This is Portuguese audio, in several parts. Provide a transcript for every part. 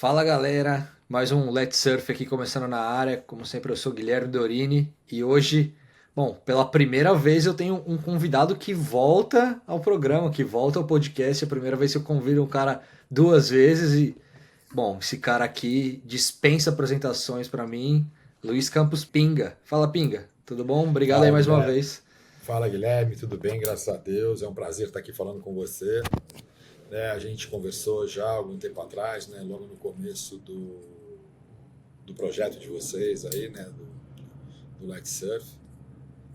Fala galera, mais um Let's Surf aqui começando na área. Como sempre, eu sou Guilherme Dorini e hoje, bom, pela primeira vez eu tenho um convidado que volta ao programa, que volta ao podcast. É a primeira vez que eu convido um cara duas vezes e, bom, esse cara aqui dispensa apresentações pra mim, Luiz Campos Pinga. Fala Pinga, tudo bom? Obrigado aí Fala, mais uma Guilherme. vez. Fala, Guilherme. Tudo bem? Graças a Deus. É um prazer estar aqui falando com você. A gente conversou já há algum tempo atrás, né? Logo no começo do projeto de vocês aí, né? Do Light Surf.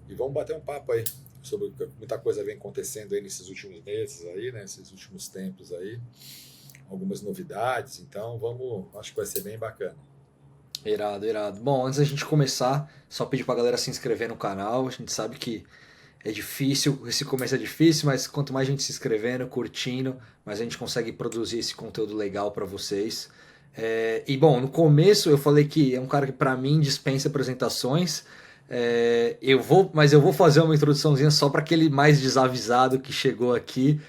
E vamos bater um papo aí sobre muita coisa vem acontecendo aí nesses últimos meses aí, né? Nesses últimos tempos aí. Algumas novidades. Então, vamos. Acho que vai ser bem bacana. Irado, irado. Bom, antes da gente começar, só pedir pra galera se inscrever no canal. A gente sabe que é difícil, esse começo é difícil, mas quanto mais gente se inscrevendo, curtindo, mais a gente consegue produzir esse conteúdo legal para vocês. E bom, no começo eu falei que é um cara que para mim dispensa apresentações. Mas eu vou fazer uma introduçãozinha só para aquele mais desavisado que chegou aqui.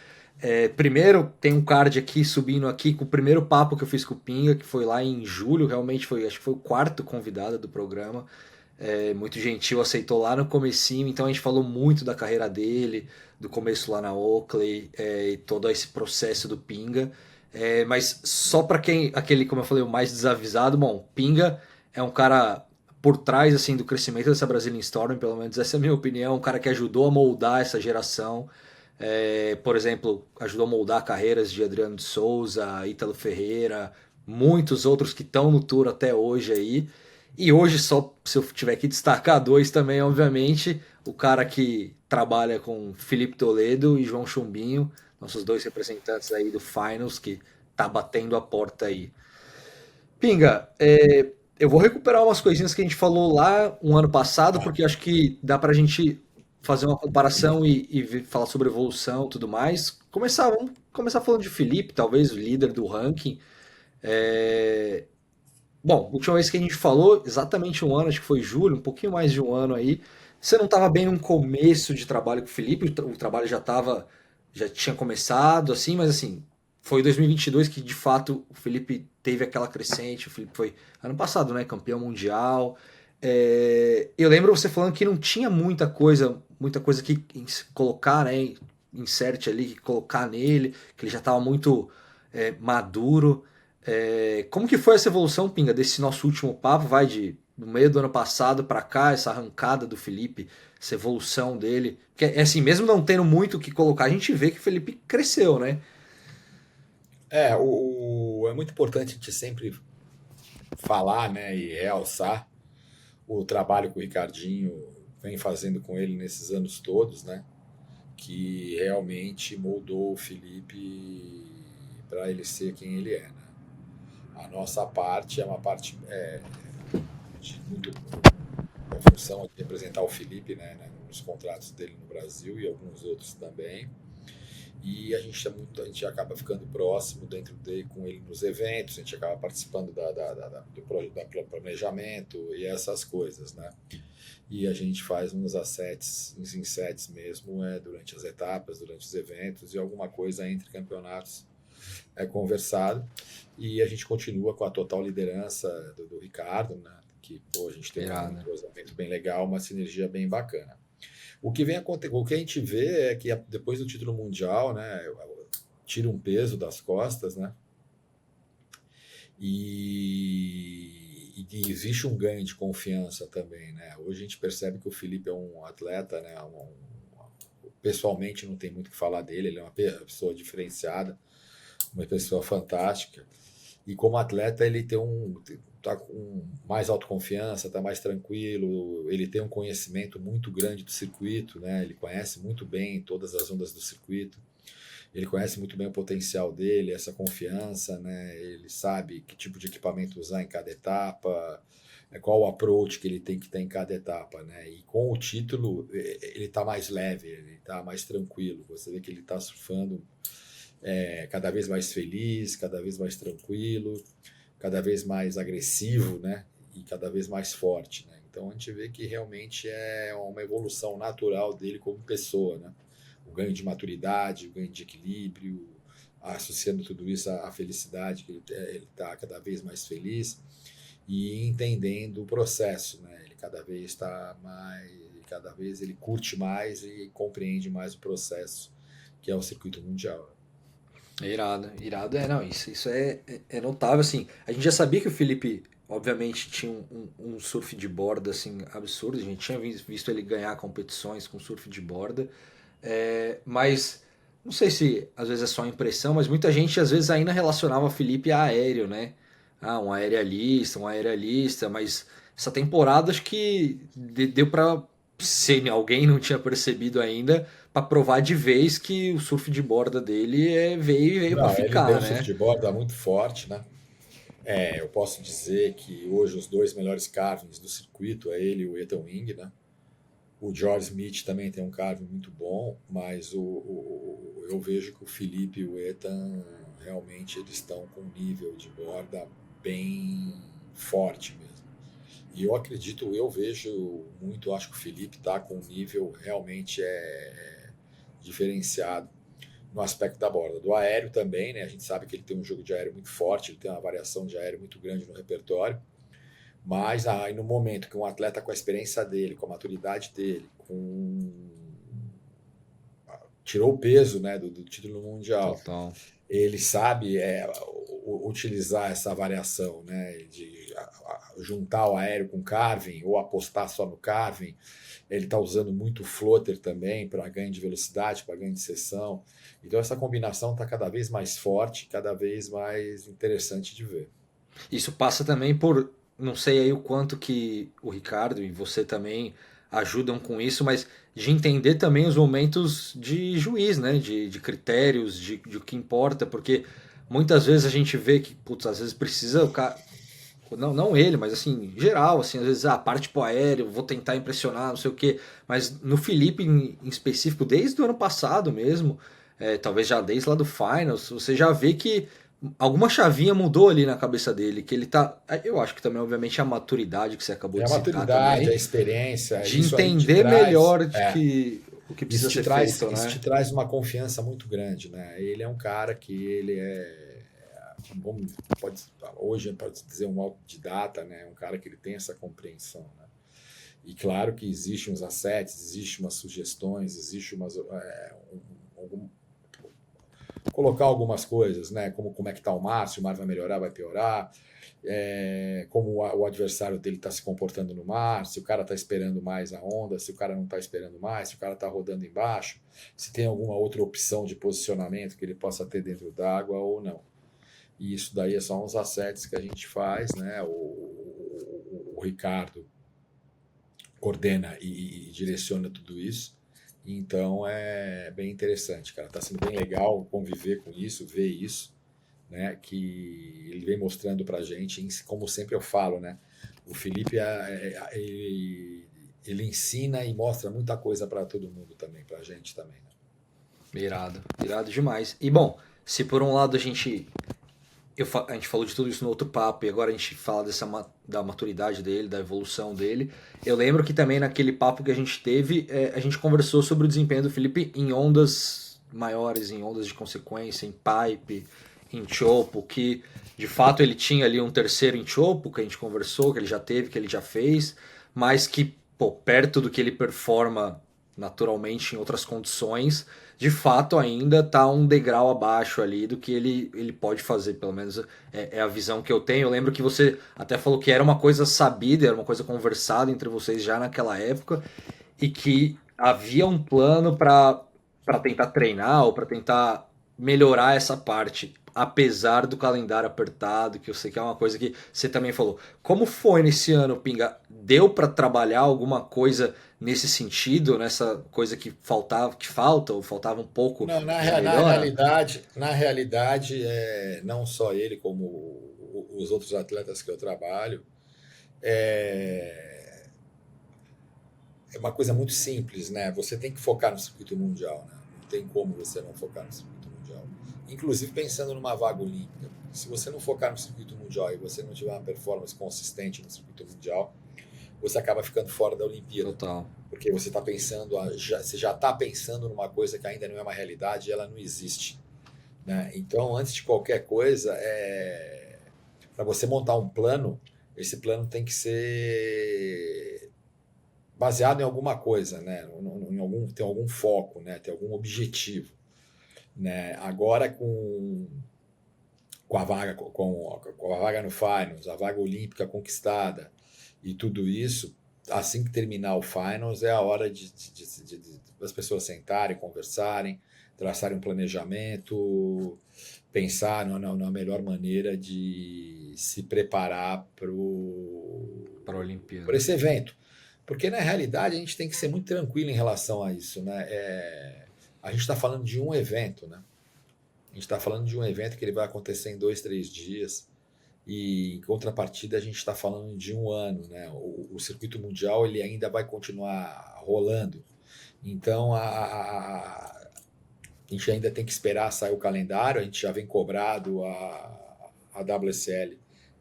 Primeiro, tem um card aqui subindo aqui com o primeiro papo que eu fiz com o Pinga, que foi lá em julho, realmente foi, acho que foi o quarto convidado do programa. Muito gentil, aceitou lá no comecinho, então a gente falou muito da carreira dele, do começo lá na Oakley, e todo esse processo do Pinga. Mas só para quem, aquele, como eu falei, o mais desavisado, bom, Pinga é um cara por trás assim do crescimento dessa Brazilian Storm, pelo menos essa é a minha opinião, um cara que ajudou a moldar essa geração. Por exemplo, ajudou a moldar carreiras de Adriano de Souza, Ítalo Ferreira, muitos outros que estão no tour até hoje aí. E hoje, só se eu tiver que destacar dois também, obviamente, o cara que trabalha com Felipe Toledo e João Chumbinho, nossos dois representantes aí do Finals, que tá batendo a porta aí. Pinga, eu vou recuperar umas coisinhas que a gente falou lá um ano passado, Tá. porque acho que dá pra gente fazer uma comparação e falar sobre evolução e tudo mais. Vamos começar falando de Felipe, talvez o líder do ranking. É, Bom, a última vez que a gente falou, exatamente um ano, acho que foi julho, um pouquinho mais de um ano aí. Você não estava bem no começo de trabalho com o Felipe, o trabalho já tinha começado, assim, mas assim, foi 2022 que de fato o Felipe teve aquela crescente. O Felipe foi ano passado, né, campeão mundial. Eu lembro você falando que não tinha muita coisa que colocar, né, insert ali, que colocar nele, que ele já estava muito maduro. Como que foi essa evolução, Pinga, desse nosso último papo, vai de do meio do ano passado para cá, essa arrancada do Felipe, essa evolução dele? Porque é assim, mesmo não tendo muito o que colocar, a gente vê que o Felipe cresceu, né? É muito importante a gente sempre falar, né, e realçar o trabalho que o Ricardinho vem fazendo com ele nesses anos todos, né? Que realmente moldou o Felipe para ele ser quem ele é. Né? A nossa parte é uma parte de muito a função de representar o Felipe, né, nos contratos dele no Brasil e alguns outros também. E a gente acaba ficando próximo dentro dele com ele nos eventos, a gente acaba participando do planejamento e essas coisas, né? E a gente faz uns insets mesmo durante as etapas, durante os eventos e alguma coisa entre campeonatos é conversado. E a gente continua com a total liderança do Ricardo, né? Que pô, a gente tem um Irado. entrosamento bem legal, uma sinergia bem bacana. O que a gente vê é que depois do título mundial, né, tira um peso das costas, né? E existe um ganho de confiança também, né? Hoje a gente percebe que o Felipe é um atleta, né? Pessoalmente não tem muito o que falar dele, ele é uma pessoa diferenciada, uma pessoa fantástica. E como atleta ele tá com mais autoconfiança, tá mais tranquilo, ele tem um conhecimento muito grande do circuito, né? Ele conhece muito bem todas as ondas do circuito. Ele conhece muito bem o potencial dele, essa confiança, né? Ele sabe que tipo de equipamento usar em cada etapa, qual o approach que ele tem que ter em cada etapa, né? E com o título, ele está mais leve, ele está mais tranquilo. Você vê que ele está surfando cada vez mais feliz, cada vez mais tranquilo, cada vez mais agressivo, né? E cada vez mais forte, né? Então a gente vê que realmente é uma evolução natural dele como pessoa, né? O ganho de maturidade, o ganho de equilíbrio, associando tudo isso à felicidade, que ele está cada vez mais feliz e entendendo o processo, né? Ele cada vez está mais, cada vez ele curte mais e compreende mais o processo que é o circuito mundial. É irado, irado. Não, isso é notável, assim. A gente já sabia que o Felipe, obviamente, tinha um surf de borda, assim, absurdo. A gente tinha visto ele ganhar competições com surf de borda. Mas, não sei se às vezes é só impressão, mas muita gente às vezes ainda relacionava o Felipe a aéreo, né? Ah, um aerialista, mas essa temporada acho que deu pra, se alguém não tinha percebido ainda, pra provar de vez que o surf de borda dele veio para Não, ele tem ficar, um surf né? de borda muito forte, né? Eu posso dizer que hoje os dois melhores carvings do circuito é ele e o Ethan Wing, né? O George Smith também tem um carving muito bom, mas eu vejo que o Felipe e o Ethan realmente eles estão com um nível de borda bem forte mesmo. E eu acredito, eu vejo muito, acho que o Felipe está com um nível realmente diferenciado no aspecto da borda. Do aéreo também, né? A gente sabe que ele tem um jogo de aéreo muito forte, ele tem uma variação de aéreo muito grande no repertório, mas aí no momento que um atleta com a experiência dele, com a maturidade dele, tirou o peso, né, do título mundial, Total. ele sabe utilizar essa variação, né, de juntar o aéreo com o carving ou apostar só no carving. Ele está usando muito floater também para ganho de velocidade, para ganho de seção. Então essa combinação está cada vez mais forte, cada vez mais interessante de ver. Isso passa também por, não sei aí o quanto que o Ricardo e você também ajudam com isso, mas de entender também os momentos de juiz, né? De critérios, de o que importa, porque muitas vezes a gente vê que, putz, às vezes precisa o cara. Não ele, mas assim, geral, assim, às vezes, parte pro aéreo, vou tentar impressionar, não sei o quê. Mas no Felipe em específico, desde o ano passado mesmo, talvez já desde lá do Finals, você já vê que alguma chavinha mudou ali na cabeça dele, que ele tá. Eu acho que também, obviamente, a maturidade que você acabou É a de citar maturidade, a também, experiência, de isso aí te entender traz, melhor de que o que precisa ser feito, isso te né? traz uma confiança muito grande, né? Ele é um cara que ele vamos, pode, hoje pode dizer um autodidata, né? Um cara que ele tem essa compreensão, né? E claro que existem uns assets, existem umas sugestões, existe colocar algumas coisas, né? Como é que está o mar, se o mar vai melhorar, vai piorar, como o adversário dele está se comportando no mar, se o cara está esperando mais a onda, se o cara não está esperando mais, se o cara está rodando embaixo, se tem alguma outra opção de posicionamento que ele possa ter dentro d'água ou não. E isso daí é só uns assets que a gente faz, né? O Ricardo coordena e direciona tudo isso. Então é bem interessante, cara. Está sendo bem legal conviver com isso, ver isso, né? Que ele vem mostrando para a gente, como sempre eu falo, né? O Felipe ele ensina e mostra muita coisa para todo mundo também, para a gente também. Né? Irado, irado demais. E bom, se por um lado a gente falou de tudo isso no outro papo e agora a gente fala da maturidade dele, da evolução dele. Eu lembro que também naquele papo que a gente teve, a gente conversou sobre o desempenho do Felipe em ondas maiores, em ondas de consequência, em pipe, em chopo, que de fato ele tinha ali um terceiro em chopo, que a gente conversou, que ele já teve, que ele já fez, mas que, pô, perto do que ele performa naturalmente em outras condições, de fato ainda está um degrau abaixo ali do que ele pode fazer, pelo menos é a visão que eu tenho. Eu lembro que você até falou que era uma coisa sabida, era uma coisa conversada entre vocês já naquela época e que havia um plano para tentar treinar ou para tentar melhorar essa parte, apesar do calendário apertado, que eu sei que é uma coisa que você também falou. Como foi nesse ano, Pinga? Deu para trabalhar alguma coisa nesse sentido, nessa coisa que faltava, que falta ou faltava um pouco Não, de melhora? na realidade, não só ele, como os outros atletas que eu trabalho, é, é uma coisa muito simples, né? Você tem que focar no circuito mundial, né? Não tem como você não focar no circuito mundial. Inclusive pensando numa vaga olímpica. Se você não focar no circuito mundial e você não tiver uma performance consistente no circuito mundial, você acaba ficando fora da Olimpíada. Total. Porque você está pensando, você já está pensando numa coisa que ainda não é uma realidade e ela não existe. né? Então, antes de qualquer coisa, para você montar um plano, esse plano tem que ser baseado em alguma coisa, né? Tem algum foco, né? Tem algum objetivo, né? Agora com a vaga no Finals, a vaga olímpica conquistada e tudo isso, assim que terminar o Finals é a hora das pessoas sentarem, conversarem, traçarem um planejamento, pensar na melhor maneira de se preparar para a Olimpíada. para esse evento. Porque na realidade a gente tem que ser muito tranquilo em relação a isso, né? A gente está falando de um evento, né? A gente está falando de um evento que ele vai acontecer em 2, 3 dias. E em contrapartida a gente está falando de um ano, né? O circuito mundial ele ainda vai continuar rolando. Então a gente ainda tem que esperar sair o calendário. A gente já vem cobrado a WSL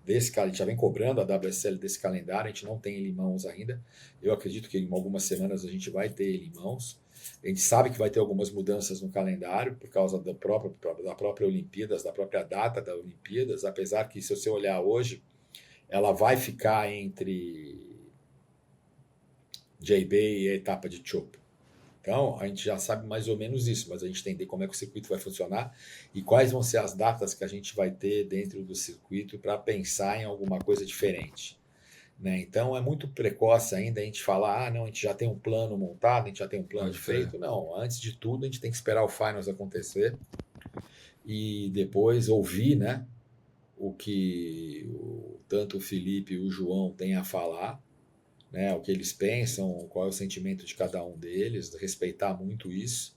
a gente já vem cobrando a WSL desse calendário. A gente não tem ele em mãos ainda. Eu acredito que em algumas semanas a gente vai ter ele em mãos. A gente sabe que vai ter algumas mudanças no calendário por causa da própria Olimpíadas, da própria data da Olimpíadas, apesar que, se você olhar hoje, ela vai ficar entre J-Bay e a etapa de Chopo. Então, a gente já sabe mais ou menos isso, mas a gente entender como é que o circuito vai funcionar e quais vão ser as datas que a gente vai ter dentro do circuito para pensar em alguma coisa diferente. Né? Então é muito precoce ainda a gente falar, não, a gente já tem um plano montado, a gente já tem um plano Pode crer. feito. Não, antes de tudo a gente tem que esperar o Finals acontecer e depois ouvir, né, o que tanto o Felipe e o João têm a falar, né, o que eles pensam, qual é o sentimento de cada um deles, respeitar muito isso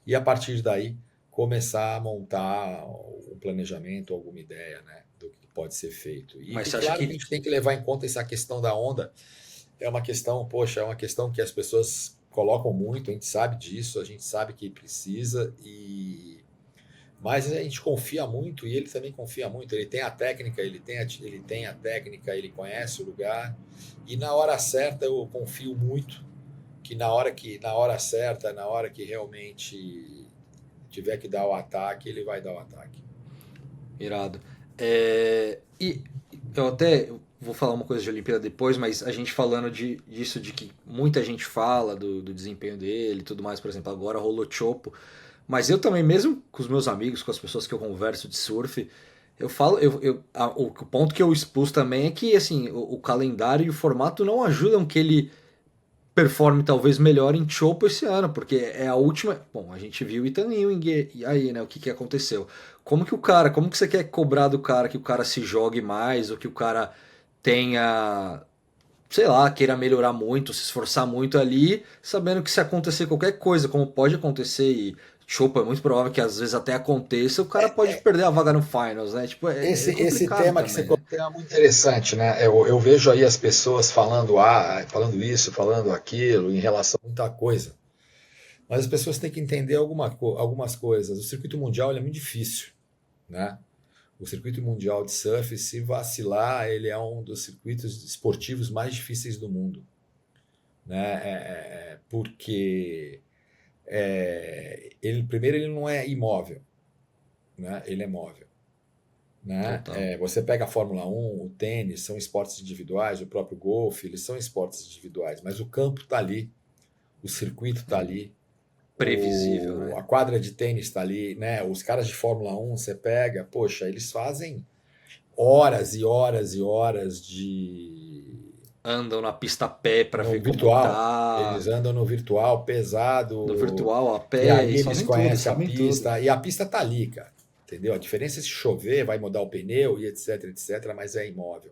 e a partir daí começar a montar um planejamento, alguma ideia, né, do que pode ser feito. Mas E você acha claro que a que gente tem que levar em conta essa questão da onda. É uma questão, poxa, é uma questão que as pessoas colocam muito, a gente sabe disso, a gente sabe que precisa, mas a gente confia muito e ele também confia muito. Ele tem a técnica, ele conhece o lugar, e na hora certa eu confio muito na hora certa, na hora que realmente tiver que dar o ataque, ele vai dar o ataque. irado. E eu até vou falar uma coisa de Olimpíada depois, mas a gente falando disso, de que muita gente fala do desempenho dele e tudo mais, por exemplo, agora rolou Chopo, mas eu também, mesmo com os meus amigos, com as pessoas que eu converso de surf, eu falo, o ponto que eu expus também é que assim, o calendário e o formato não ajudam que ele performe talvez melhor em Chopo esse ano, porque é a última. Bom, a gente viu o Ethan Ewing e aí, né? O que aconteceu? Como que você quer cobrar do cara que o cara se jogue mais, ou que o cara tenha, sei lá, queira melhorar muito, se esforçar muito ali, sabendo que se acontecer qualquer coisa, como pode acontecer, e Chopo é muito provável que às vezes até aconteça, o cara pode perder a vaga no Finals, né? Tipo, é Esse complicado tema que você também, né? colocou é muito interessante, né? Eu vejo aí as pessoas falando isso, falando aquilo, em relação a muita coisa. Mas as pessoas têm que entender algumas coisas. O circuito mundial ele é muito difícil, né? O circuito mundial de surf, se vacilar, ele é um dos circuitos esportivos mais difíceis do mundo, né? Porque primeiro ele não é imóvel, né? Ele é móvel. Né? Total. Você pega a Fórmula 1, o tênis, são esportes individuais, o próprio golfe, eles são esportes individuais, mas o campo está ali, o circuito está ali, Previsível, né? a quadra de tênis está ali, né? Os caras de Fórmula 1, você pega, poxa, eles fazem horas e horas e horas Andam na pista a pé pra no ver como virtual. tá, Eles andam no virtual no pesado, virtual, a e pé, aí eles eles fazem tudo, conhecem a sabem tudo. pista, e a pista tá ali, cara. Entendeu? A diferença é se chover, vai mudar o pneu e etc, etc, mas é imóvel.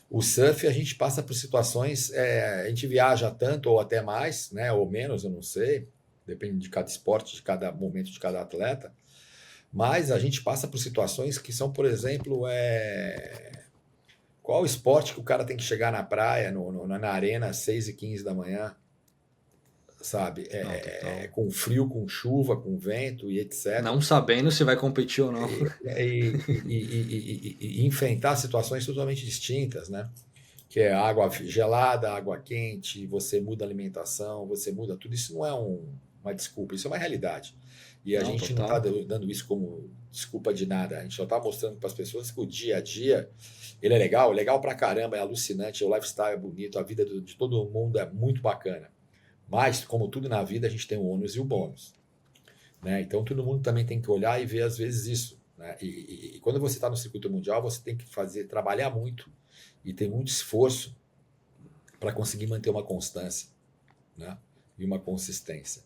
O surf a gente passa por situações, a gente viaja tanto ou até mais, né, ou menos, eu não sei, depende de cada esporte, de cada momento de cada atleta, mas a gente passa por situações que são, por exemplo, qual esporte que o cara tem que chegar na praia, na arena, às 6h15 da manhã, sabe? Não, total. Com frio, com chuva, com vento e etc. Não sabendo se vai competir ou não. E enfrentar situações totalmente distintas, né? Que é água gelada, água quente, você muda a alimentação, você muda tudo. Isso não é uma desculpa, isso é uma realidade. E a Não, gente não está total. dando isso como desculpa de nada. A gente só está mostrando para as pessoas que o dia a dia ele é legal pra caramba, é alucinante, o lifestyle é bonito, a vida de todo mundo é muito bacana. Mas, como tudo na vida, a gente tem o ônus e o bônus. Né? Então, todo mundo também tem que olhar e ver, às vezes, isso. Né? E quando você está no circuito mundial, você tem que trabalhar muito e ter muito esforço para conseguir manter uma constância, né? E uma consistência.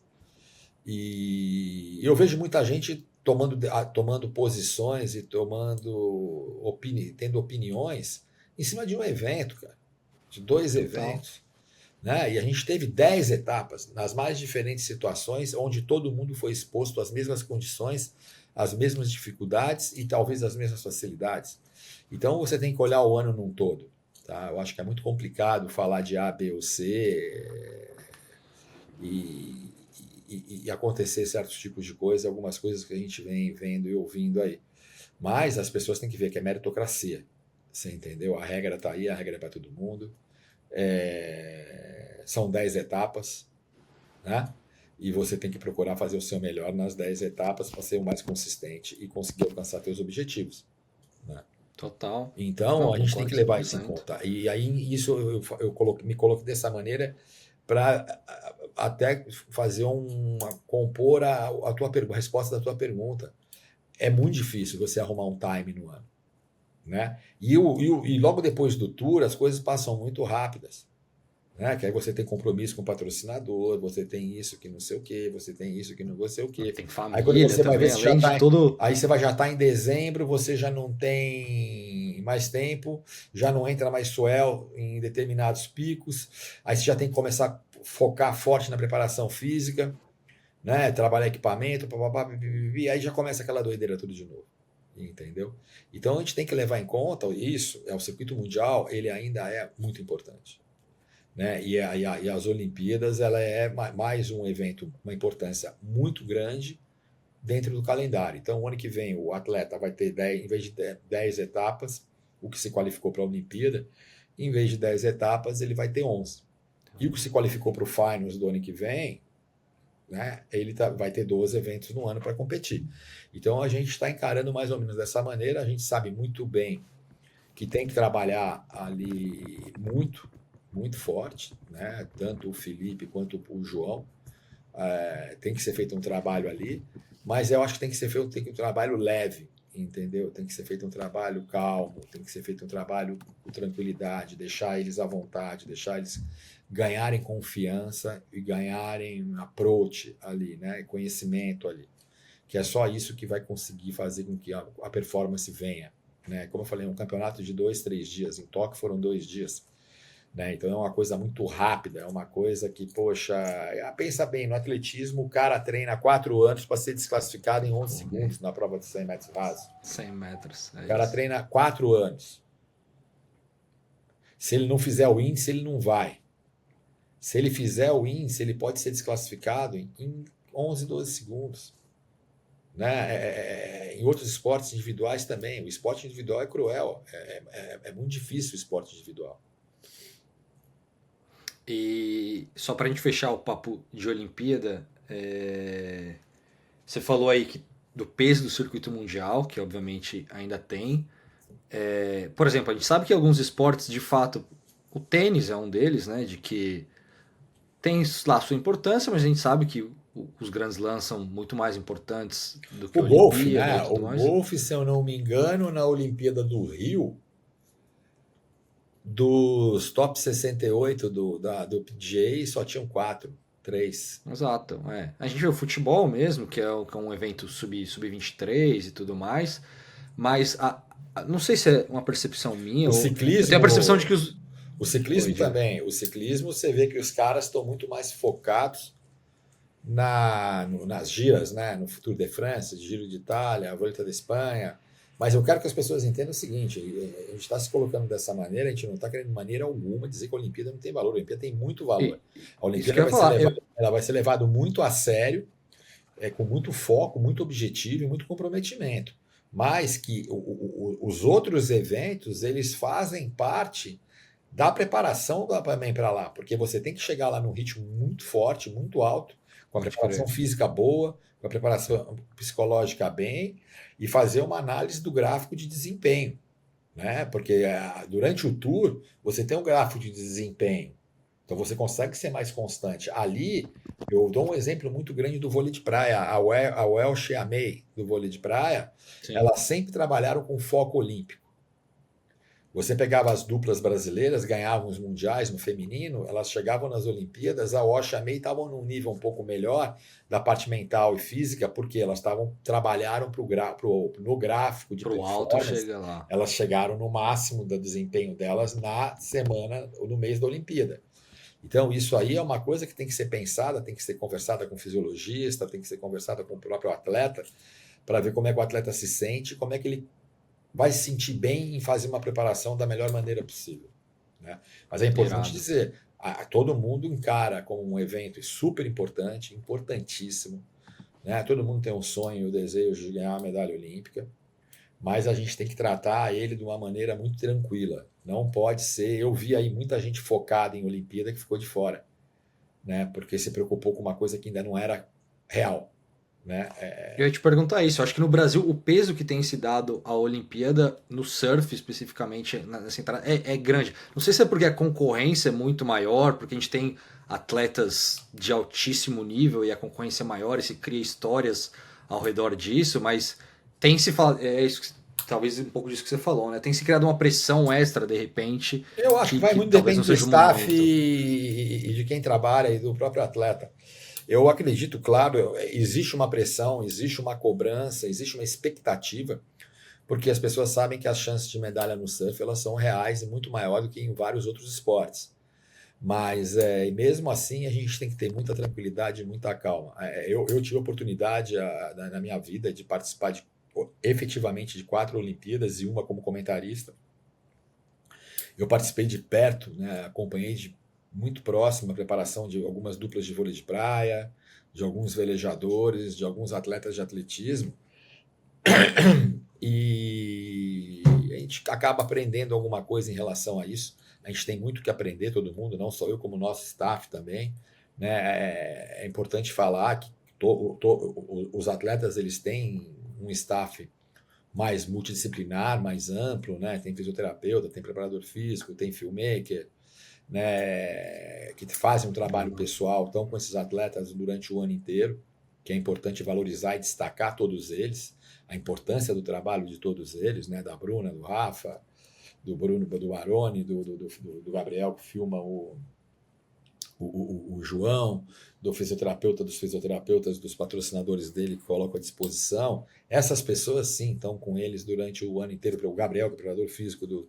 E eu vejo muita gente tomando posições e tendo opiniões em cima de um evento, cara, de dois Total. eventos. Né? E a gente teve 10 etapas nas mais diferentes situações, onde todo mundo foi exposto às mesmas condições, às mesmas dificuldades e talvez às mesmas facilidades. Então você tem que olhar o ano num todo. Tá? Eu acho que é muito complicado falar de A, B ou C e, e acontecer certos tipos de coisas, algumas coisas que a gente vem vendo e ouvindo aí. Mas as pessoas têm que ver que é meritocracia. Você entendeu? A regra está aí, a regra é para todo mundo. São 10 etapas, né? E você tem que procurar fazer o seu melhor nas 10 etapas para ser o mais consistente e conseguir alcançar seus objetivos. Né? Total. Então, Não, a gente tem concordo que cem levar por isso em cento. conta. E aí, isso me coloco dessa maneira para até fazer compor a resposta da tua pergunta. É muito difícil você arrumar um time no ano. Né? E logo depois do tour, as coisas passam muito rápidas. Né? Que aí você tem compromisso com o patrocinador, você tem isso que não sei o que, você tem isso que não sei o que. Tem Aí quando família você vai ver, também, você já além de está. todo. Aí você vai já estar em dezembro, você já não tem mais tempo, já não entra mais suel em determinados picos, aí você já tem que começar a focar forte na preparação física, né? Trabalhar equipamento, papapá, pipipi, aí já começa aquela doideira tudo de novo. Entendeu? Então a gente tem que levar em conta isso, o circuito mundial, ele ainda é muito importante. Né? E as Olimpíadas ela é mais um evento, uma importância muito grande dentro do calendário. Então, o ano que vem, o atleta vai ter 10, em vez de 10 etapas, o que se qualificou para a Olimpíada, em vez de 10 etapas, ele vai ter 11. E o que se qualificou para o Finals do ano que vem, né, vai ter 12 eventos no ano para competir. Então, a gente está encarando mais ou menos dessa maneira, a gente sabe muito bem que tem que trabalhar ali muito, muito forte, né? Tanto o Felipe quanto o João. Tem que ser feito um trabalho ali, mas eu acho que tem que ser feito um trabalho leve, entendeu? Tem que ser feito um trabalho calmo, tem que ser feito um trabalho com tranquilidade, deixar eles à vontade, deixar eles ganharem confiança e ganharem approach ali, né? Conhecimento ali, que é só isso que vai conseguir fazer com que a performance venha. Né? Como eu falei, um campeonato de 2, 3 dias. Em Tóquio foram 2 dias. Né? Então é uma coisa muito rápida, é uma coisa que, poxa, pensa bem, no atletismo o cara treina 4 anos para ser desclassificado em 11 segundos na prova de 100 metros rasos. 100 metros, O é cara isso. treina 4 anos. Se ele não fizer o índice, ele não vai. Se ele fizer o índice, ele pode ser desclassificado em 11, 12 segundos. Né? Em outros esportes individuais também. O esporte individual é cruel. É muito difícil o esporte individual. E só pra gente fechar o papo de Olimpíada, você falou aí do peso do circuito mundial, que obviamente ainda tem. Por exemplo, a gente sabe que alguns esportes, de fato, o tênis é um deles, né? De que tem lá sua importância, mas a gente sabe que os grandes lãs são muito mais importantes do que O a golfe, Olimpíada né? e O tudo mais. golfe, se eu não me engano, na Olimpíada do Rio, dos top 68 do PGA, só tinham 4, 3. Exato, é. A gente vê o futebol mesmo, que é um evento sub-23 e tudo mais, mas não sei se é uma percepção minha O ou eu tenho a percepção de ciclismo, que os. o Oi, ciclismo diga. também. O ciclismo, você vê que os caras estão muito mais focados nas giras, né? No Tour de France, Giro de Itália, a Volta da Espanha. Mas eu quero que as pessoas entendam o seguinte: a gente está se colocando dessa maneira, a gente não está querendo de maneira alguma dizer que a Olimpíada não tem valor. A Olimpíada tem muito valor. E, A isso que Olimpíada eu ia falar. ela vai ser levada muito a sério, com muito foco, muito objetivo e muito comprometimento. Mas que os outros eventos, eles fazem parte da preparação também para lá, porque você tem que chegar lá num ritmo muito forte, muito alto, com a Pode preparação crer. física boa, com com a preparação psicológica bem e fazer uma análise do gráfico de desempenho, né? Porque durante o tour você tem um gráfico de desempenho, então você consegue ser mais constante. Ali eu dou um exemplo muito grande do vôlei de praia, a Welsh e a May do vôlei de praia, Sim, elas sempre trabalharam com foco olímpico. Você pegava as duplas brasileiras, ganhavam os mundiais no feminino, elas chegavam nas Olimpíadas, a Osha e a May estavam num nível um pouco melhor da parte mental e física, porque elas trabalharam no gráfico de pro alto performance, chega lá. elas chegaram no máximo do desempenho delas na semana, ou no mês da Olimpíada. Então, isso aí é uma coisa que tem que ser pensada, tem que ser conversada com o fisiologista, tem que ser conversada com o próprio atleta, para ver como é que o atleta se sente, como é que ele vai se sentir bem em fazer uma preparação da melhor maneira possível, né? Mas é importante Irado. dizer, todo mundo encara como um evento super importante, importantíssimo, né? Todo mundo tem um sonho, o desejo de ganhar uma medalha olímpica, mas a gente tem que tratar ele de uma maneira muito tranquila. Não pode ser. Eu vi aí muita gente focada em Olimpíada que ficou de fora, né? Porque se preocupou com uma coisa que ainda não era real, né? Eu ia te perguntar isso. Eu acho que no Brasil o peso que tem se dado à Olimpíada, no surf especificamente, nessa entrada, é grande. Não sei se é porque a concorrência é muito maior, porque a gente tem atletas de altíssimo nível e a concorrência é maior e se cria histórias ao redor disso, mas tem se falado. É isso talvez um pouco disso que você falou, né? Tem se criado uma pressão extra de repente, Eu acho que vai que muito talvez não depende do seja o staff momento. e de quem trabalha e do próprio atleta. Eu acredito, claro, existe uma pressão, existe uma cobrança, existe uma expectativa, porque as pessoas sabem que as chances de medalha no surf elas são reais e muito maior do que em vários outros esportes. Mas mesmo assim a gente tem que ter muita tranquilidade e muita calma. Eu tive a oportunidade na minha vida de participar efetivamente de 4 Olimpíadas e uma como comentarista. Eu participei de perto, né, acompanhei de muito próximo a preparação de algumas duplas de vôlei de praia, de alguns velejadores, de alguns atletas de atletismo, e a gente acaba aprendendo alguma coisa em relação a isso. A gente tem muito que aprender, todo mundo, não só eu, como nosso staff também. Né? É importante falar que os atletas eles têm um staff mais multidisciplinar, mais amplo, né? Tem fisioterapeuta, tem preparador físico, tem filmmaker, né? Que fazem um trabalho pessoal, estão com esses atletas durante o ano inteiro, que é importante valorizar e destacar todos eles, a importância do trabalho de todos eles, né? Da Bruna, do Rafa, do Bruno, do Baroni, do Gabriel que filma o João, do fisioterapeuta, dos fisioterapeutas, dos patrocinadores dele que colocam à disposição. Essas pessoas, sim, estão com eles durante o ano inteiro. O Gabriel, que é preparador físico, Sim.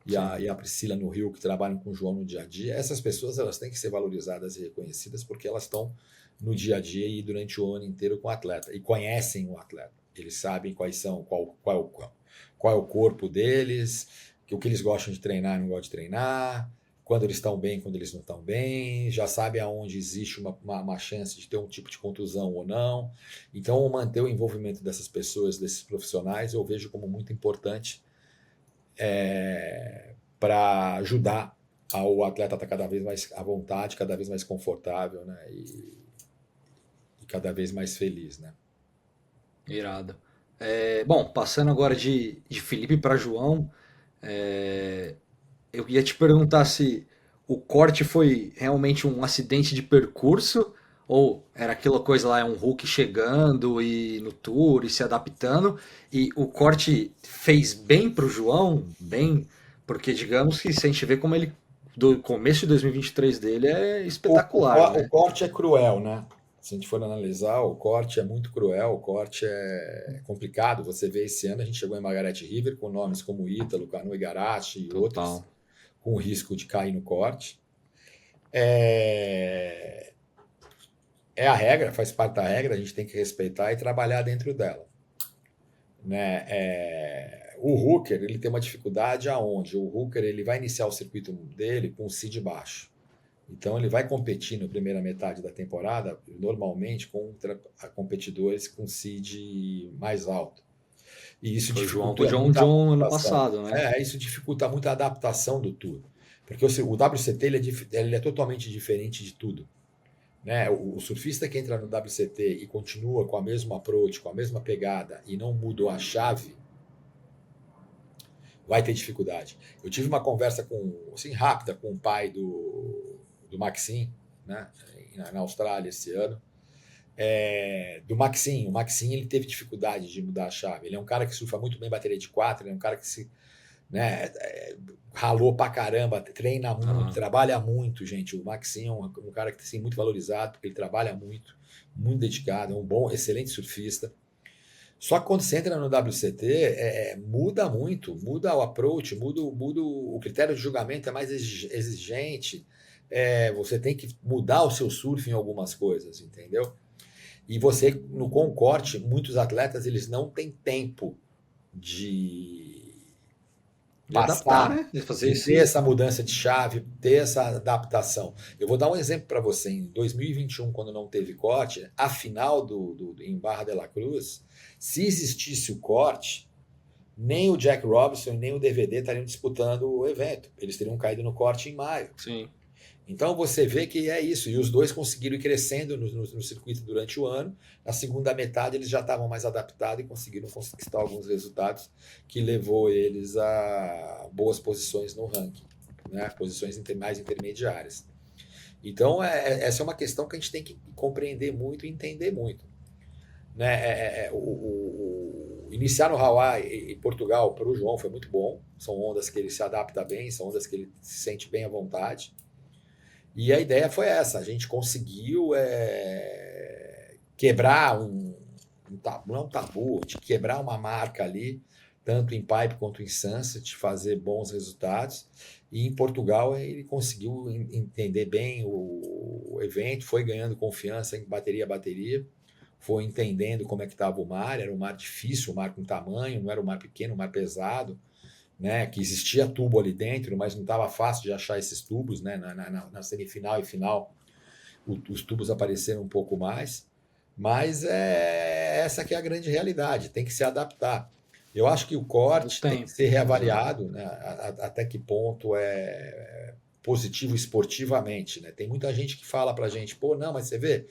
e a Priscila no Rio, que trabalham com o João no dia a dia. Essas pessoas elas têm que ser valorizadas e reconhecidas porque elas estão no dia a dia e durante o ano inteiro com o atleta. E conhecem o atleta. Eles sabem qual é o corpo deles, o que eles gostam de treinar e não gostam de treinar, quando eles estão bem, quando eles não estão bem, já sabe aonde existe uma chance de ter um tipo de contusão ou não. Então, manter o envolvimento dessas pessoas, desses profissionais, eu vejo como muito importante para ajudar o atleta a estar cada vez mais à vontade, cada vez mais confortável, né? E cada vez mais feliz, né? Irado. Bom, passando agora de Felipe para João, é, eu ia te perguntar se o corte foi realmente um acidente de percurso ou era aquela coisa lá, é um Hulk chegando e no tour e se adaptando, e o corte fez bem pro João, bem, porque digamos que se a gente vê como ele do começo de 2023 dele é espetacular, O né? corte é cruel, né? Se a gente for analisar, o corte é muito cruel, o corte é complicado. Você vê esse ano, a gente chegou em Margaret River com nomes como Ítalo, Canu Igarashi e outros, Total. com o risco de cair no corte. É, é a regra, faz parte da regra, a gente tem que respeitar e trabalhar dentro dela. Né? O hooker ele tem uma dificuldade aonde o hooker ele vai iniciar o circuito dele com o seed baixo. Então ele vai competir na primeira metade da temporada normalmente contra competidores com seed mais alto. E isso Foi o João com o dificulta John muito a John ano adaptação. passado, né? Isso dificulta muito a adaptação do tour. Porque o WCT ele é totalmente diferente de tudo. né? O surfista que entra no WCT e continua com a mesma approach, com a mesma pegada e não mudou a chave, vai ter dificuldade. Eu tive uma conversa assim, rápida com o pai do Maxim, né? Na Austrália esse ano. Do Maxim. O Maxim ele teve dificuldade de mudar a chave. Ele é um cara que surfa muito bem bateria de 4, ele é um cara que né, ralou pra caramba, treina muito, trabalha muito, gente. O Maxim é um cara que tem assim, muito valorizado, porque ele trabalha muito, muito dedicado, é um bom, excelente surfista. Só que quando você entra no WCT, muda muito, muda o approach, muda o critério de julgamento é mais exigente, você tem que mudar o seu surf em algumas coisas, entendeu? E você, com o corte, muitos atletas eles não têm tempo de adaptar, passar, né? De fazer de ter esse. essa mudança de chave, ter essa adaptação. Eu vou dar um exemplo para você. Em 2021, quando não teve corte, a final em Barra de la Cruz, se existisse o corte, nem o Jack Robinson nem o DVD estariam disputando o evento. Eles teriam caído no corte em maio. Sim. Então você vê que é isso. E os dois conseguiram ir crescendo no circuito durante o ano. Na segunda metade eles já estavam mais adaptados e conseguiram conquistar alguns resultados que levou eles a boas posições no ranking, né? Posições mais intermediárias. Então essa é uma questão que a gente tem que compreender muito e entender muito. Né? Iniciar no Hawaii e Portugal para o João foi muito bom. São ondas que ele se adapta bem, são ondas que ele se sente bem à vontade. E a ideia foi essa, a gente conseguiu quebrar não é um tabu, de quebrar uma marca ali, tanto em pipe quanto em sunset, fazer bons resultados. E em Portugal ele conseguiu entender bem o evento, foi ganhando confiança em bateria a bateria, foi entendendo como é que estava o mar, era um mar difícil, um mar com tamanho, não era um mar pequeno, um mar pesado. Né, que existia tubo ali dentro, mas não estava fácil de achar esses tubos, né, na semifinal e final os tubos apareceram um pouco mais, mas essa que é a grande realidade, tem que se adaptar. Eu acho que o corte tem que ser reavaliado, né, até que ponto é positivo esportivamente. Né? Tem muita gente que fala para a gente, pô, não, mas você vê,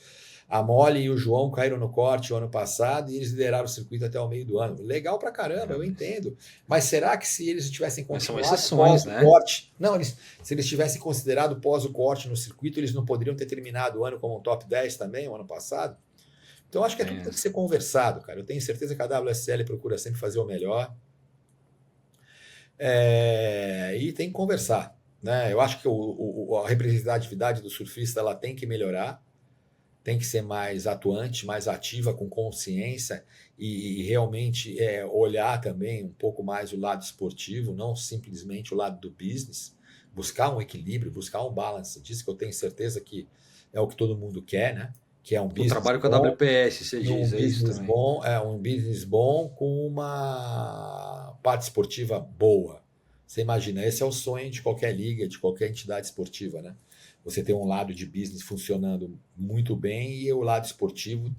a Molly e o João caíram no corte o ano passado e eles lideraram o circuito até o meio do ano. Legal pra caramba, eu entendo. Mas será que se eles tivessem continuado pós o corte... Não, se eles tivessem considerado pós o corte no circuito, eles não poderiam ter terminado o ano como um top 10 também, o ano passado? Então, acho que tudo tem que ser conversado, cara. Eu tenho certeza que a WSL procura sempre fazer o melhor. E tem que conversar. Né? Eu acho que a representatividade do surfista ela tem que melhorar. Tem que ser mais atuante, mais ativa, com consciência e realmente olhar também um pouco mais o lado esportivo, não simplesmente o lado do business, buscar um equilíbrio, buscar um balance disso, que eu tenho certeza que é o que todo mundo quer, né? Que é um business trabalho com a WPS, você diz, é isso também. Um business bom com uma parte esportiva boa. Você imagina, esse é o sonho de qualquer liga, de qualquer entidade esportiva, né? Você tem um lado de business funcionando muito bem e o lado esportivo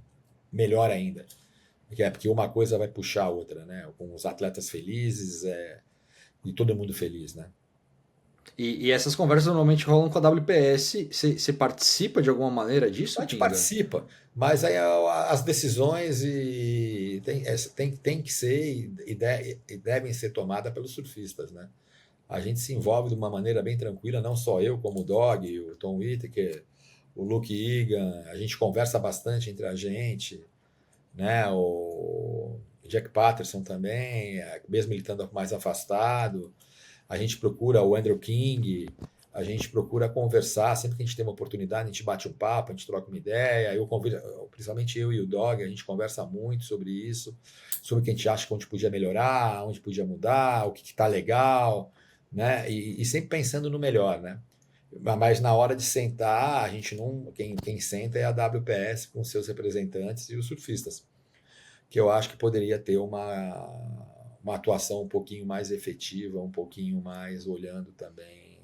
melhor ainda. Porque uma coisa vai puxar a outra, né? Com os atletas felizes e todo mundo feliz, né? E essas conversas normalmente rolam com a WPS. Você participa de alguma maneira disso? A gente participa, mas aí as decisões tem que ser e devem ser tomadas pelos surfistas, né? A gente se envolve de uma maneira bem tranquila, não só eu, como o Dog, o Tom Whittaker, o Luke Egan, a gente conversa bastante entre a gente, né? O Jack Patterson também, mesmo ele estando mais afastado, a gente procura o Andrew King, a gente procura conversar, sempre que a gente tem uma oportunidade, a gente bate um papo, a gente troca uma ideia, principalmente eu e o Dog, a gente conversa muito sobre isso, sobre o que a gente acha que onde podia melhorar, onde podia mudar, o que está legal, né? E sempre pensando no melhor, né? Mas na hora de sentar, a gente não. Quem senta é a WPS com seus representantes e os surfistas, que eu acho que poderia ter uma atuação um pouquinho mais efetiva, um pouquinho mais olhando também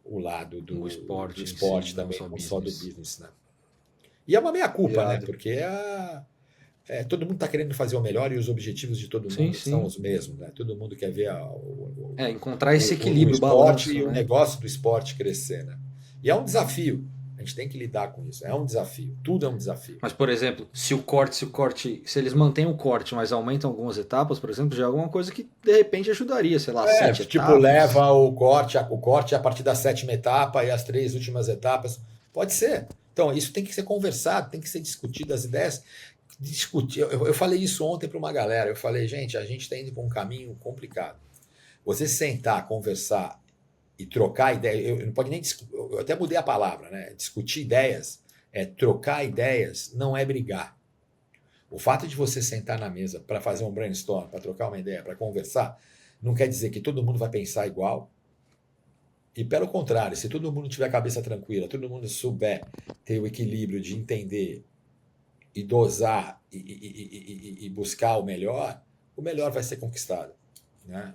o lado do esporte também, não só do business, né? E é uma meia-culpa, né? Porque todo mundo está querendo fazer o melhor e os objetivos de todo mundo são os mesmos, né? Todo mundo quer ver encontrar esse equilíbrio, o esporte balanço, e o negócio do esporte crescer, né? E é um desafio, A gente tem que lidar com isso. É um desafio. Tudo é um desafio. Mas, por exemplo, se eles mantêm o corte, mas aumentam algumas etapas, por exemplo, já é alguma coisa que de repente ajudaria, sei lá, É, 7 tipo, etapas. leva o corte a partir da sétima etapa e as 3 últimas etapas. Pode ser. Então, isso tem que ser conversado, tem que ser discutido, as ideias. Discutir. Eu falei isso ontem para uma galera. Eu falei, gente, a gente está indo para um caminho complicado. Você sentar, conversar e trocar ideia, eu não pode nem eu até mudei a palavra, né? Discutir ideias, trocar ideias, não é brigar. O fato de você sentar na mesa para fazer um brainstorm, para trocar uma ideia, para conversar, não quer dizer que todo mundo vai pensar igual. E pelo contrário, se todo mundo tiver a cabeça tranquila, todo mundo souber ter o equilíbrio de entender e dosar e buscar o melhor vai ser conquistado. Né?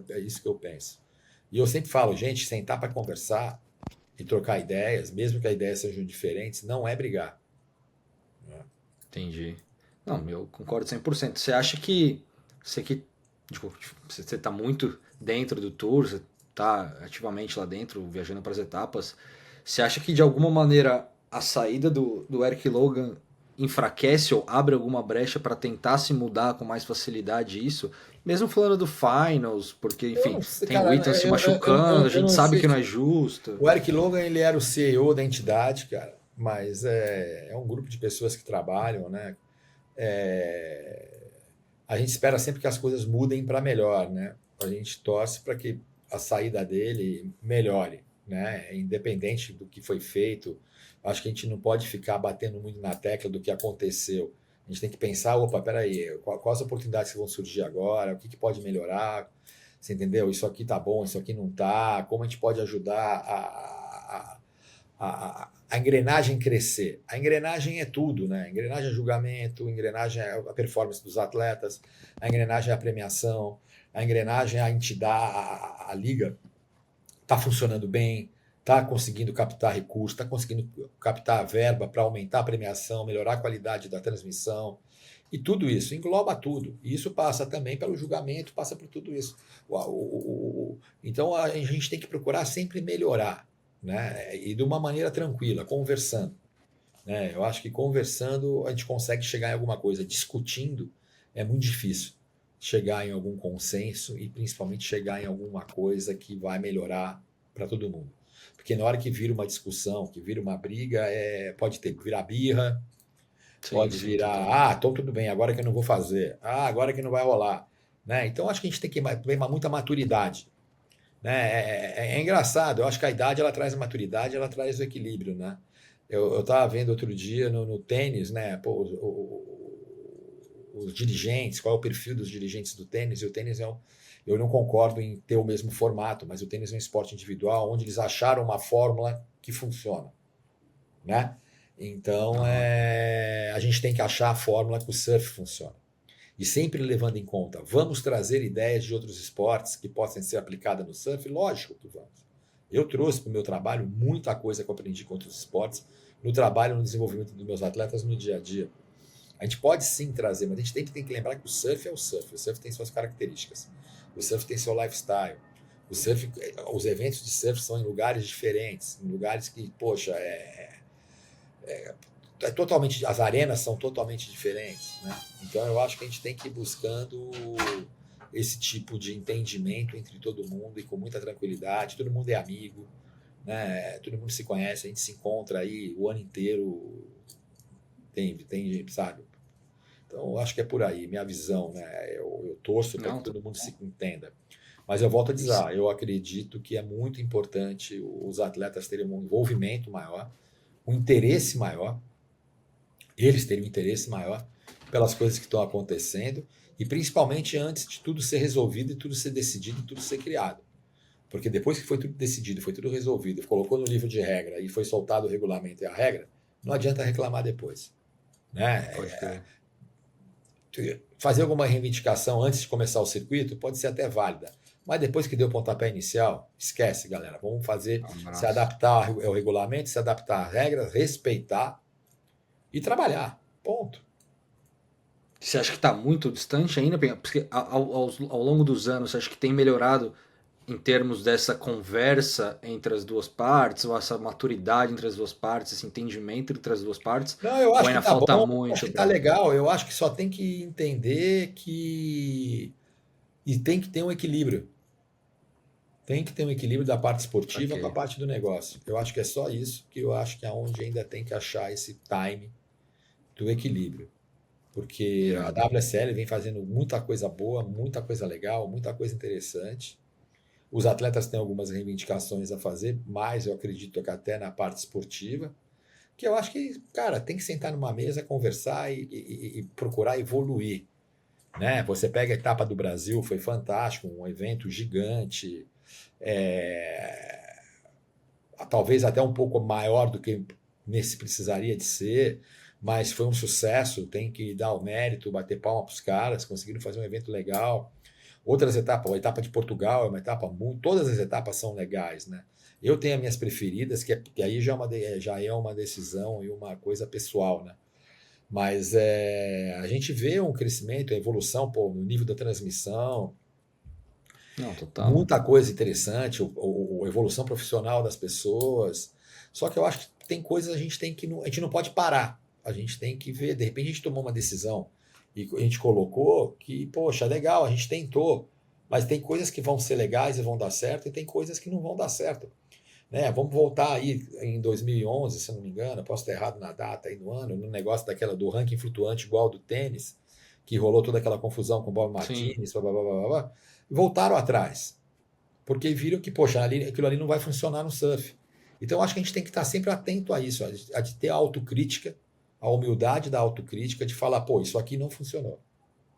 É isso que eu penso. E eu sempre falo, gente, sentar para conversar e trocar ideias, mesmo que as ideias sejam diferentes, não é brigar. Né? Entendi. Não, eu concordo 100%. Você acha que você que tipo, você tá muito dentro do tour, você tá ativamente lá dentro, viajando para as etapas, você acha que de alguma maneira a saída do Eric Logan enfraquece ou abre alguma brecha para tentar se mudar com mais facilidade isso? Mesmo falando do Finals, porque Eu enfim, não sei, tem o cara, Ethan se machucando, a eu gente não sabe sei. que não é justo. O Eric Logan, ele era o CEO da entidade, cara, mas é um grupo de pessoas que trabalham, né? É, a gente espera sempre que as coisas mudem para melhor, né? A gente torce para que a saída dele melhore, né? Independente do que foi feito, acho que a gente não pode ficar batendo muito na tecla do que aconteceu. A gente tem que pensar, opa, peraí, quais oportunidades que vão surgir agora, o que, que pode melhorar, você entendeu? Isso aqui tá bom, isso aqui não tá, como a gente pode ajudar a engrenagem crescer. A engrenagem é tudo, né? A engrenagem é julgamento, a engrenagem é a performance dos atletas, a engrenagem é a premiação, a engrenagem é a entidade, a liga está funcionando bem, está conseguindo captar recursos, está conseguindo captar verba para aumentar a premiação, melhorar a qualidade da transmissão. E tudo isso engloba tudo. E isso passa também pelo julgamento, passa por tudo isso. Então a gente tem que procurar sempre melhorar, né? E de uma maneira tranquila, conversando. Né? Eu acho que conversando a gente consegue chegar em alguma coisa. Discutindo é muito difícil chegar em algum consenso e principalmente chegar em alguma coisa que vai melhorar para todo mundo. Porque na hora que vira uma discussão, que vira uma briga, pode ter que virar birra, Sim, pode sim, virar, totalmente. então tudo bem, agora que eu não vou fazer, agora que não vai rolar. Né? Então acho que a gente tem que ter muita maturidade. Né? É engraçado, eu acho que a idade ela traz a maturidade, ela traz o equilíbrio. Né? Eu estava vendo outro dia no tênis, né? Pô, os dirigentes, qual é o perfil dos dirigentes do tênis, e o tênis eu não concordo em ter o mesmo formato, mas o tênis é um esporte individual onde eles acharam uma fórmula que funciona. Né? Então, Aham. a gente tem que achar a fórmula que o surf funciona. E sempre levando em conta, vamos trazer ideias de outros esportes que possam ser aplicadas no surf? Lógico que vamos. Eu trouxe para o meu trabalho muita coisa que eu aprendi com outros esportes, no trabalho, no desenvolvimento dos meus atletas no dia a dia. A gente pode sim trazer, mas a gente tem que lembrar que o surf é o surf. O surf tem suas características. O surf tem seu lifestyle. Os eventos de surf são em lugares diferentes, em lugares que, poxa, totalmente, as arenas são totalmente diferentes, né? Então eu acho que a gente tem que ir buscando esse tipo de entendimento entre todo mundo e com muita tranquilidade. Todo mundo é amigo, né? Todo mundo se conhece, a gente se encontra aí o ano inteiro, tem, sabe? Então eu acho que é por aí, minha visão, né? Eu torço para que Não, todo mundo se entenda. Mas eu volto a dizer, isso. eu acredito que é muito importante os atletas terem um envolvimento maior, um interesse maior, eles terem um interesse maior pelas coisas que estão acontecendo e principalmente antes de tudo ser resolvido e tudo ser decidido e tudo ser criado. Porque depois que foi tudo decidido, foi tudo resolvido, colocou no livro de regra e foi soltado o regulamento e a regra, não adianta reclamar depois. Pode Né? crer. Fazer alguma reivindicação antes de começar o circuito pode ser até válida. Mas depois que deu o pontapé inicial, esquece, galera. Vamos fazer, se Abraço. adaptar ao regulamento, se adaptar às regras, respeitar e trabalhar. Ponto. Você acha que está muito distante ainda? Porque ao longo dos anos, você acha que tem melhorado em termos dessa conversa entre as duas partes, ou essa maturidade entre as duas partes, esse entendimento entre as duas partes, Não, eu ou acho que ainda tá falta bom, eu acho muito que tá para. legal. Eu acho que só tem que entender que. E tem que ter um equilíbrio. Tem que ter um equilíbrio da parte esportiva com a Ok. parte do negócio. Eu acho que é só isso que eu acho que é onde ainda tem que achar esse time do equilíbrio. Porque a Irado. WSL vem fazendo muita coisa boa, muita coisa legal, muita coisa interessante. Os atletas têm algumas reivindicações a fazer, mas eu acredito que até na parte esportiva, que eu acho que, cara, tem que sentar numa mesa, conversar e procurar evoluir, né? Você pega a etapa do Brasil, foi fantástico, um evento gigante, é, talvez até um pouco maior do que nesse precisaria de ser, mas foi um sucesso, tem que dar o mérito, bater palma para os caras, conseguiram fazer um evento legal. Outras etapas, a etapa de Portugal é uma etapa muito. Todas as etapas são legais, né? Eu tenho as minhas preferidas, que aí já é uma decisão e uma coisa pessoal, né? Mas a gente vê um crescimento, a evolução, pô, no nível da transmissão, Não, total. muita coisa interessante, a evolução profissional das pessoas. Só que eu acho que tem coisas a gente tem que. A gente não pode parar. A gente tem que ver. De repente a gente tomou uma decisão e a gente colocou que, poxa, legal, a gente tentou. Mas tem coisas que vão ser legais e vão dar certo, e tem coisas que não vão dar certo. Né? Vamos voltar aí em 2011, se eu não me engano, posso estar errado na data aí no ano, no negócio daquela do ranking flutuante igual do tênis, que rolou toda aquela confusão com o Bob Sim. Martins, blá, blá, blá, blá, blá, voltaram atrás, porque viram que, poxa, aquilo ali não vai funcionar no surf. Então, eu acho que a gente tem que estar sempre atento a isso, a de ter a autocrítica, a humildade da autocrítica, de falar, pô, isso aqui não funcionou.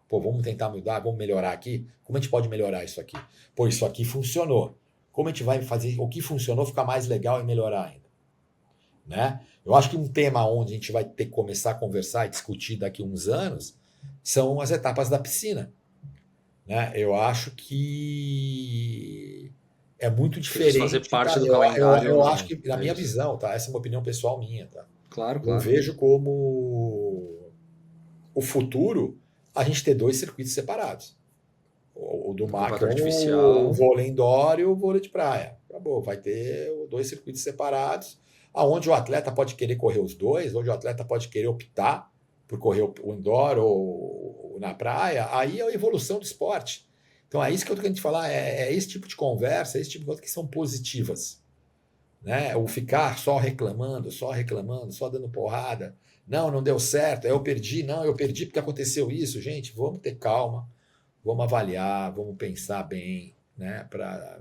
Pô, vamos tentar mudar, vamos melhorar aqui. Como a gente pode melhorar isso aqui? Pô, isso aqui funcionou. Como a gente vai fazer o que funcionou ficar mais legal e melhorar ainda? Né? Eu acho que um tema onde a gente vai ter que começar a conversar e discutir daqui a uns anos são as etapas da piscina. Né? Eu acho que é muito Se eles fazer diferente, tá? parte do Eu, calendário ou eu acho não. que, na É minha isso. visão, tá? Essa é uma opinião pessoal minha, tá? Claro, Eu claro. vejo como o futuro a gente ter dois circuitos separados. O do No mar, que campeonato é o artificial. vôlei indoor e o vôlei de praia. Acabou, vai ter dois circuitos separados, aonde o atleta pode querer correr os dois, onde o atleta pode querer optar por correr o indoor ou na praia, aí é a evolução do esporte. Então é isso que eu estou querendo te falar, é esse tipo de conversa, é esse tipo de coisa que são positivas. Né? O ficar só reclamando, só dando porrada. Não, não deu certo, eu perdi, não, eu perdi porque aconteceu isso. Gente, vamos ter calma, vamos avaliar, vamos pensar bem, né, para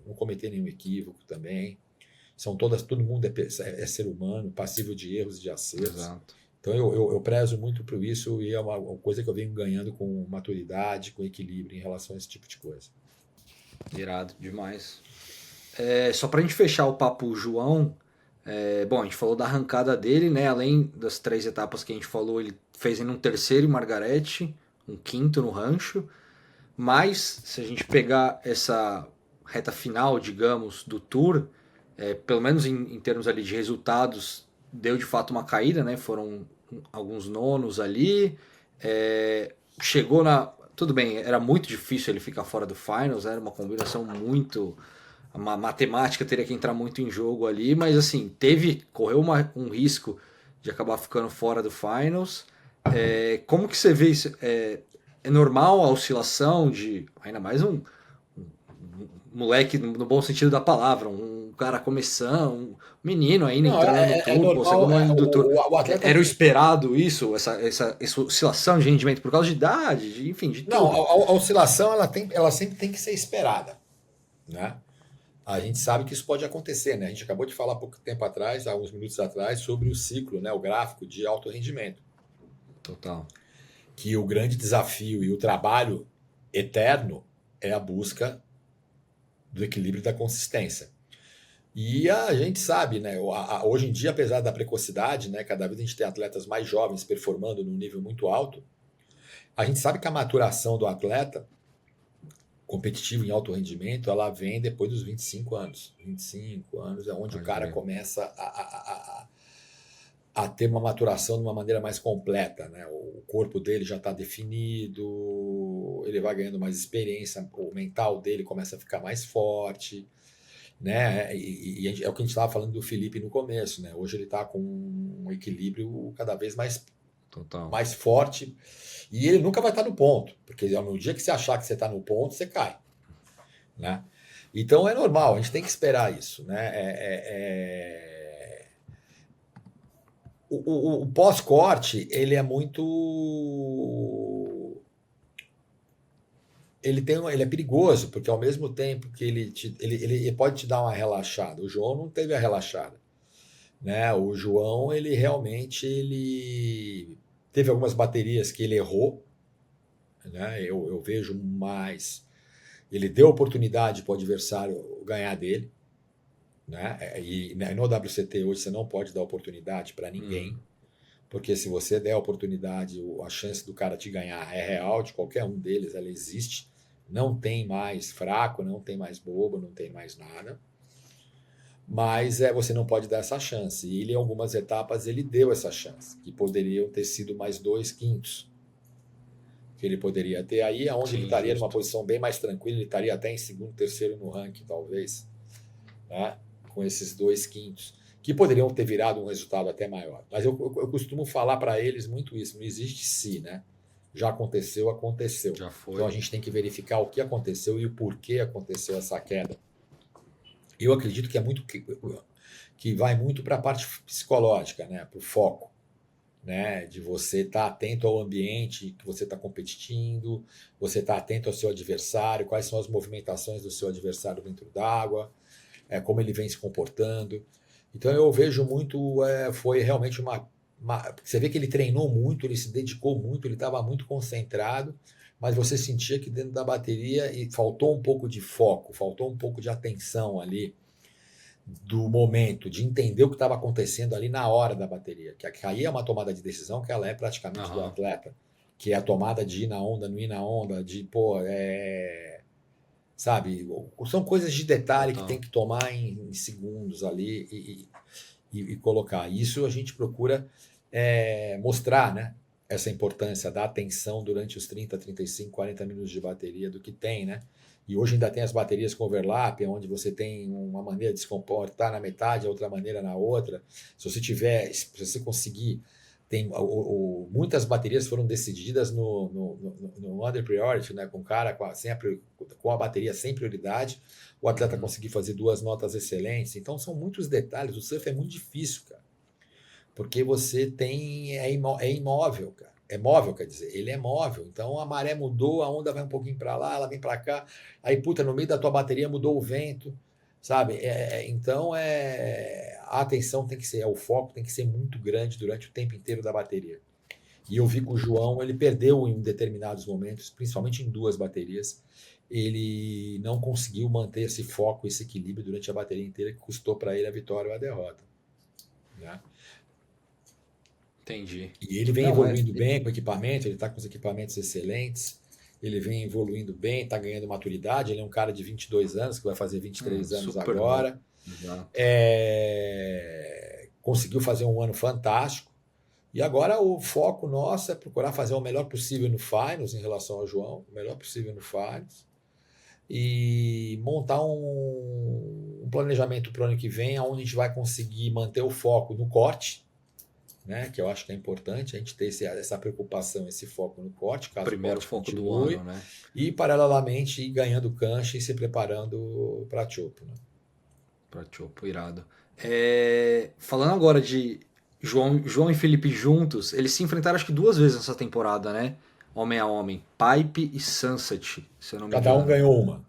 não cometer nenhum equívoco também. São todas, todo mundo é ser humano, passível de erros e de acertos. Exato. Então eu prezo muito por isso e é uma coisa que eu venho ganhando com maturidade, com equilíbrio em relação a esse tipo de coisa. Irado demais. Só pra gente fechar o papo, João. Bom, a gente falou da arrancada dele, né? Além das 3 etapas que a gente falou, ele fez em um terceiro em Margarete, um quinto no Rancho. Mas, se a gente pegar essa reta final, digamos, do Tour, pelo menos em termos ali de resultados, deu de fato uma caída, né? Foram alguns nonos ali. Chegou na. Tudo bem, era muito difícil ele ficar fora do Finals, era uma combinação muito. A matemática teria que entrar muito em jogo ali, mas assim, correu um risco de acabar ficando fora do Finals. Como que você vê isso? É normal a oscilação de. Ainda mais um moleque no bom sentido da palavra, um cara começando, um menino ainda Não, entrando no é tour, pô, normal. segundo ano do tour. O atleta. Era o esperado isso, essa oscilação de rendimento por causa de idade, enfim, de Não, tudo. a oscilação ela sempre tem que ser esperada. Né? A gente sabe que isso pode acontecer, né? A gente acabou de falar há pouco tempo atrás, há uns minutos atrás, sobre o ciclo, né? O gráfico de alto rendimento. Total. Que o grande desafio e o trabalho eterno é a busca do equilíbrio e da consistência. E a gente sabe, né? Hoje em dia, apesar da precocidade, né? Cada vez a gente tem atletas mais jovens performando num nível muito alto. A gente sabe que a maturação do atleta competitivo em alto rendimento, ela vem depois dos 25 anos. 25 anos é onde o Pode cara crer. começa a ter uma maturação de uma maneira mais completa, né? O corpo dele já está definido, ele vai ganhando mais experiência, o mental dele começa a ficar mais forte, né? E é o que a gente estava falando do Felipe no começo, né? Hoje ele está com um equilíbrio cada vez Total. mais forte e ele nunca vai estar no ponto, porque no dia que você achar que você está no ponto, você cai, né? Então é normal, a gente tem que esperar isso, né? O pós-corte, ele é muito. Ele é perigoso, porque ao mesmo tempo que ele pode te dar uma relaxada. O João não teve a relaxada. Né? O João, ele realmente ele teve algumas baterias que ele errou. Né? Eu vejo mais. Ele deu oportunidade para o adversário ganhar dele. Né? E no WCT hoje você não pode dar oportunidade para ninguém. Porque se você der a oportunidade, a chance do cara te ganhar é real, de qualquer um deles, ela existe. Não tem mais fraco, não tem mais bobo, não tem mais nada. Mas você não pode dar essa chance. E ele, em algumas etapas, ele deu essa chance, que poderiam ter sido mais 2/5 que ele poderia ter. Aí, aonde ele Sim, estaria numa justo. posição bem mais tranquila, ele estaria até em segundo, terceiro no ranking, talvez, né? Com esses 2/5 que poderiam ter virado um resultado até maior. Mas eu costumo falar para eles muito isso, não existe se, né? Já aconteceu, aconteceu. Já Então a foi. gente tem que verificar o que aconteceu e o porquê aconteceu essa queda. Eu acredito que que vai muito para a parte psicológica, né? Para o foco, né? De você estar atento ao ambiente que você está competindo, você estar atento ao seu adversário, quais são as movimentações do seu adversário dentro d'água, como ele vem se comportando. Então eu vejo muito, foi realmente você vê que ele treinou muito, ele se dedicou muito, ele estava muito concentrado, mas você sentia que dentro da bateria faltou um pouco de foco, faltou um pouco de atenção ali do momento, de entender o que estava acontecendo ali na hora da bateria. Que aí é uma tomada de decisão que ela é praticamente do Aham. atleta, que é a tomada de ir na onda, não ir na onda, de, pô, sabe, são coisas de detalhe que tem Total. que tomar em segundos ali e colocar. Isso a gente procura mostrar, né? Essa importância da atenção durante os 30, 35, 40 minutos de bateria do que tem, né? E hoje ainda tem as baterias com overlap, onde você tem uma maneira de se comportar na metade, a outra maneira na outra. Se você conseguir, muitas baterias foram decididas no under priority, né? Com o cara com a bateria sem prioridade, o atleta Uhum. conseguir fazer 2 notas excelentes. Então são muitos detalhes. O surf é muito difícil, cara, porque você é imóvel, cara. É móvel, quer dizer, ele é móvel. Então a maré mudou, a onda vai um pouquinho para lá, ela vem para cá. Aí, puta, no meio da tua bateria mudou o vento, sabe? Então a atenção tem que ser, o foco tem que ser muito grande durante o tempo inteiro da bateria. E eu vi que o João, ele perdeu em determinados momentos, principalmente em 2 baterias. Ele não conseguiu manter esse foco, esse equilíbrio durante a bateria inteira, que custou para ele a vitória ou a derrota, né? Entendi. E ele vem Não, evoluindo bem com o equipamento, ele está com os equipamentos excelentes, ele vem evoluindo bem, está ganhando maturidade. Ele é um cara de 22 anos, que vai fazer 23 anos super novo. agora. Exato. Conseguiu fazer um ano fantástico. E agora o foco nosso é procurar fazer o melhor possível no Finals em relação ao João, o melhor possível no Finals, e montar um planejamento para o ano que vem, onde a gente vai conseguir manter o foco no corte, né, que eu acho que é importante a gente ter essa preocupação, esse foco no corte, caso o Primeiro corte foco do ano, continue, né? e paralelamente ir ganhando cancha e se preparando para a Chopo. Né? Pra Chopo, irado. Falando agora de João e Felipe juntos, eles se enfrentaram acho que 2 vezes nessa temporada, né? Homem a homem. Pipe e Sunset, se eu não me Cada um engano. ganhou uma.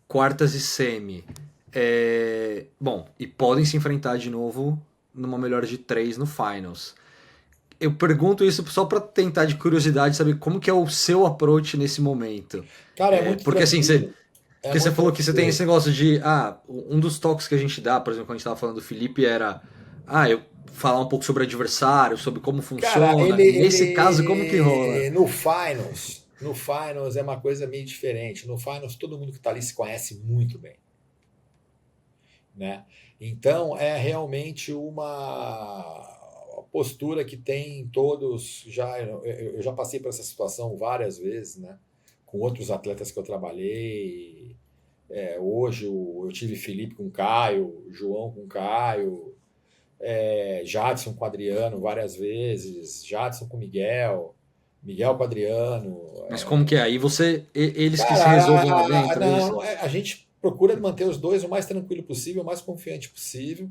Quartas e semi. Bom, e podem se enfrentar de novo numa melhor de 3 no Finals. Eu pergunto isso só pra tentar de curiosidade saber como que é o seu approach nesse momento. Cara, é muito Porque assim, tranquilo. É porque você muito falou que você tem esse tranquilo. negócio de. Um dos toques que a gente dá, por exemplo, quando a gente tava falando do Felipe, era. Eu falar um pouco sobre o adversário, sobre como Cara, funciona. Nesse caso, como que rola? no finals é uma coisa meio diferente. No finals todo mundo que está ali se conhece muito bem, né? Então é realmente postura que tem todos. Eu já passei por essa situação várias vezes, né? Com outros atletas que eu trabalhei. Hoje eu tive Felipe com Caio, João com Caio, Jadson com Adriano várias vezes, Jadson com Miguel, Miguel com Adriano. Mas como que é? Aí eles que se resolvem lá Cara, dentro, é isso? não, a gente procura manter os dois o mais tranquilo possível, o mais confiante possível.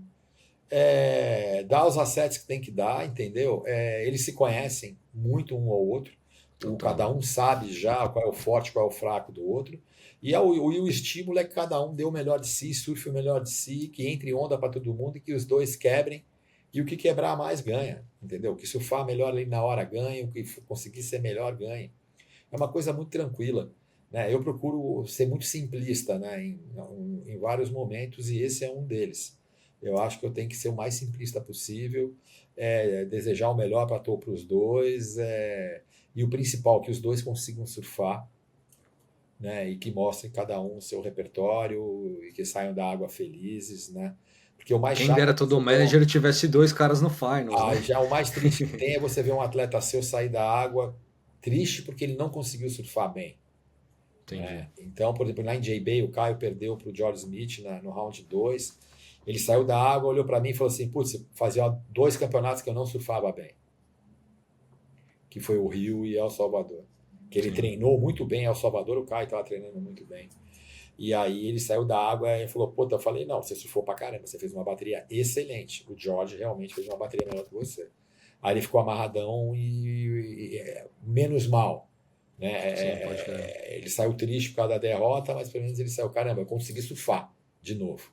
Dar os assets que tem que dar, entendeu? Eles se conhecem muito um ao outro. Total. Cada um sabe já qual é o forte, qual é o fraco do outro. E o estímulo é que cada um dê o melhor de si, surfe o melhor de si, que entre onda para todo mundo e que os dois quebrem. E o que quebrar mais ganha, entendeu? O que surfar melhor ali na hora ganha, o que conseguir ser melhor ganha. É uma coisa muito tranquila. Né? Eu procuro ser muito simplista, né? Em vários momentos, e esse é um deles. Eu acho que eu tenho que ser o mais simplista possível, desejar o melhor para os dois, e o principal, que os dois consigam surfar, né? E que mostrem cada um o seu repertório e que saiam da água felizes, né? Porque o mais Quem chato dera é todo você ver manager tivesse dois caras no finals, né? já o mais triste que tem é você ver um atleta seu sair da água triste porque ele não conseguiu surfar bem. Entendi. Então, por exemplo, lá em J-Bay, o Caio perdeu para o George Smith no round 2. Ele saiu da água, olhou para mim e falou assim: putz, fazia 2 campeonatos que eu não surfava bem, que foi o Rio e El Salvador. Que ele Sim. treinou muito bem El Salvador, o Caio estava treinando muito bem. E aí ele saiu da água e falou: puta, eu falei: não, você surfou pra caramba, você fez uma bateria excelente. O George realmente fez uma bateria melhor que você. Aí ele ficou amarradão menos mal. Né? Sim, pode crer. Ele saiu triste por causa da derrota, mas pelo menos ele saiu, caramba, eu consegui surfar de novo.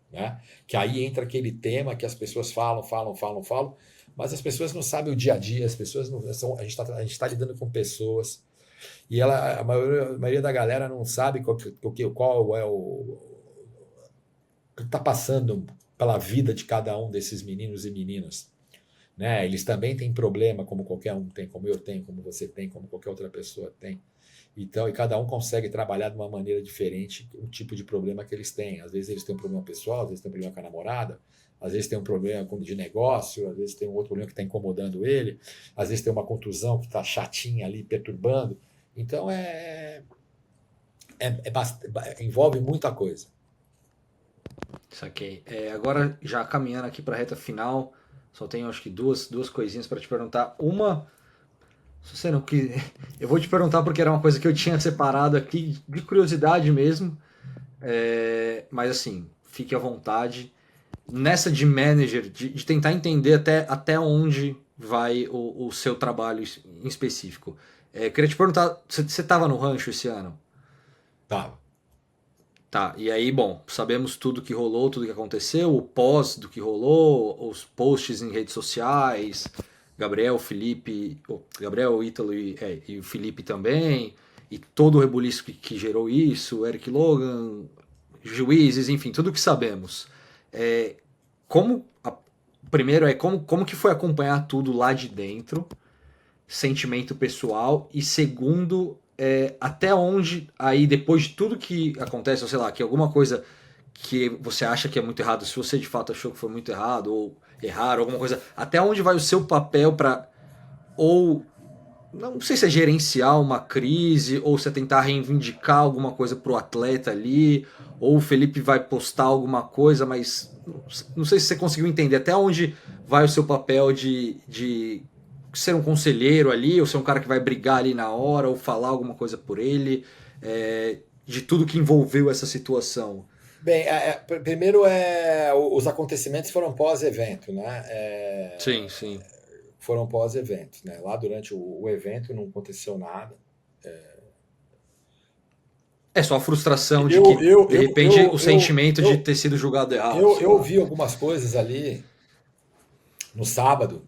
Né? Que aí entra aquele tema que as pessoas falam, mas as pessoas não sabem o dia a dia, as pessoas não são, a gente tá lidando com pessoas e a maioria da galera não sabe qual é o que está passando pela vida de cada um desses meninos e meninas. Né? Eles também têm problema, como qualquer um tem, como eu tenho, como você tem, como qualquer outra pessoa tem. Então, e cada um consegue trabalhar de uma maneira diferente o tipo de problema que eles têm. Às vezes eles têm um problema pessoal, às vezes tem um problema com a namorada, às vezes tem um problema de negócio, às vezes tem um outro problema que está incomodando ele, às vezes tem uma contusão que está chatinha ali, perturbando. Então, envolve muita coisa. Saquei. Agora, já caminhando aqui para a reta final, só tenho acho que duas coisinhas para te perguntar. Uma, se você não quiser, eu vou te perguntar porque era uma coisa que eu tinha separado aqui de curiosidade mesmo. Mas assim, fique à vontade. Nessa de manager, de tentar entender até onde vai o seu trabalho em específico. Queria te perguntar, você estava no rancho esse ano? Tá. Tá, e aí, bom, sabemos tudo que rolou, tudo que aconteceu, o pós do que rolou, os posts em redes sociais, Gabriel, Felipe, Gabriel, Ítalo e o Felipe também, e todo o rebuliço que gerou isso, Eric Logan, juízes, enfim, tudo que sabemos. É, como, primeiro como que foi acompanhar tudo lá de dentro, sentimento pessoal, e segundo, até onde aí depois de tudo que acontece, ou sei lá, que alguma coisa que você acha que é muito errado, se você de fato achou que foi muito errado ou errar alguma coisa, até onde vai o seu papel para ou não sei se é gerenciar uma crise ou se é tentar reivindicar alguma coisa pro atleta ali, ou o Felipe vai postar alguma coisa, mas não sei se você conseguiu entender até onde vai o seu papel de ser um conselheiro ali, ou ser um cara que vai brigar ali na hora, ou falar alguma coisa por ele, de tudo que envolveu essa situação. Bem, primeiro os acontecimentos foram pós-evento, né? Sim, sim. Foram pós-evento, né? Lá durante o evento não aconteceu nada. É só a frustração de Eu, que, eu, de eu, repente, o eu, eu, sentimento de eu, ter sido julgado errado, eu, sei eu lá. vi algumas coisas ali no sábado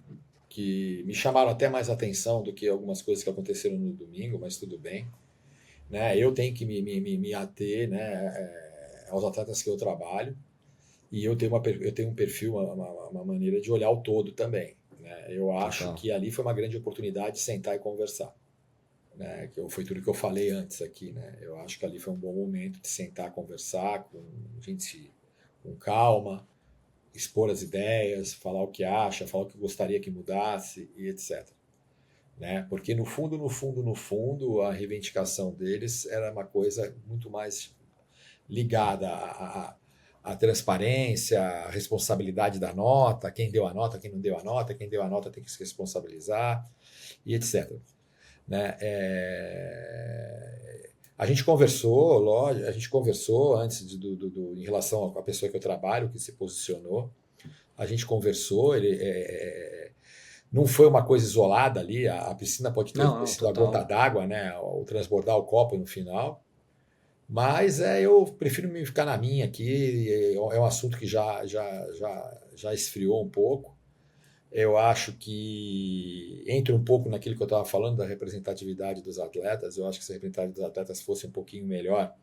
que me chamaram até mais atenção do que algumas coisas que aconteceram no domingo, mas tudo bem. Né? Eu tenho que me ater, né, aos atletas que eu trabalho e eu tenho um perfil, uma maneira de olhar o todo também. Né? Eu acho Total. que ali foi uma grande oportunidade de sentar e conversar. Né? Foi tudo que eu falei antes aqui. Né? Eu acho que ali foi um bom momento de sentar, conversar com gente com calma, expor as ideias, falar o que acha, falar o que gostaria que mudasse e etc. Né? Porque no fundo, no fundo, no fundo, a reivindicação deles era uma coisa muito mais ligada à transparência, à responsabilidade da nota, quem deu a nota, quem não deu a nota, quem deu a nota tem que se responsabilizar e etc. Né? A gente conversou, lógico, a gente conversou antes em relação à pessoa que eu trabalho, que se posicionou. A gente conversou, não foi uma coisa isolada ali, a piscina pode ter Não, sido a gota total. d'água, né? O transbordar o copo no final. Mas eu prefiro me ficar na minha aqui, é um assunto que já esfriou um pouco. Eu acho que entra um pouco naquilo que eu estava falando da representatividade dos atletas. Eu acho que se a representatividade dos atletas fosse um pouquinho melhor,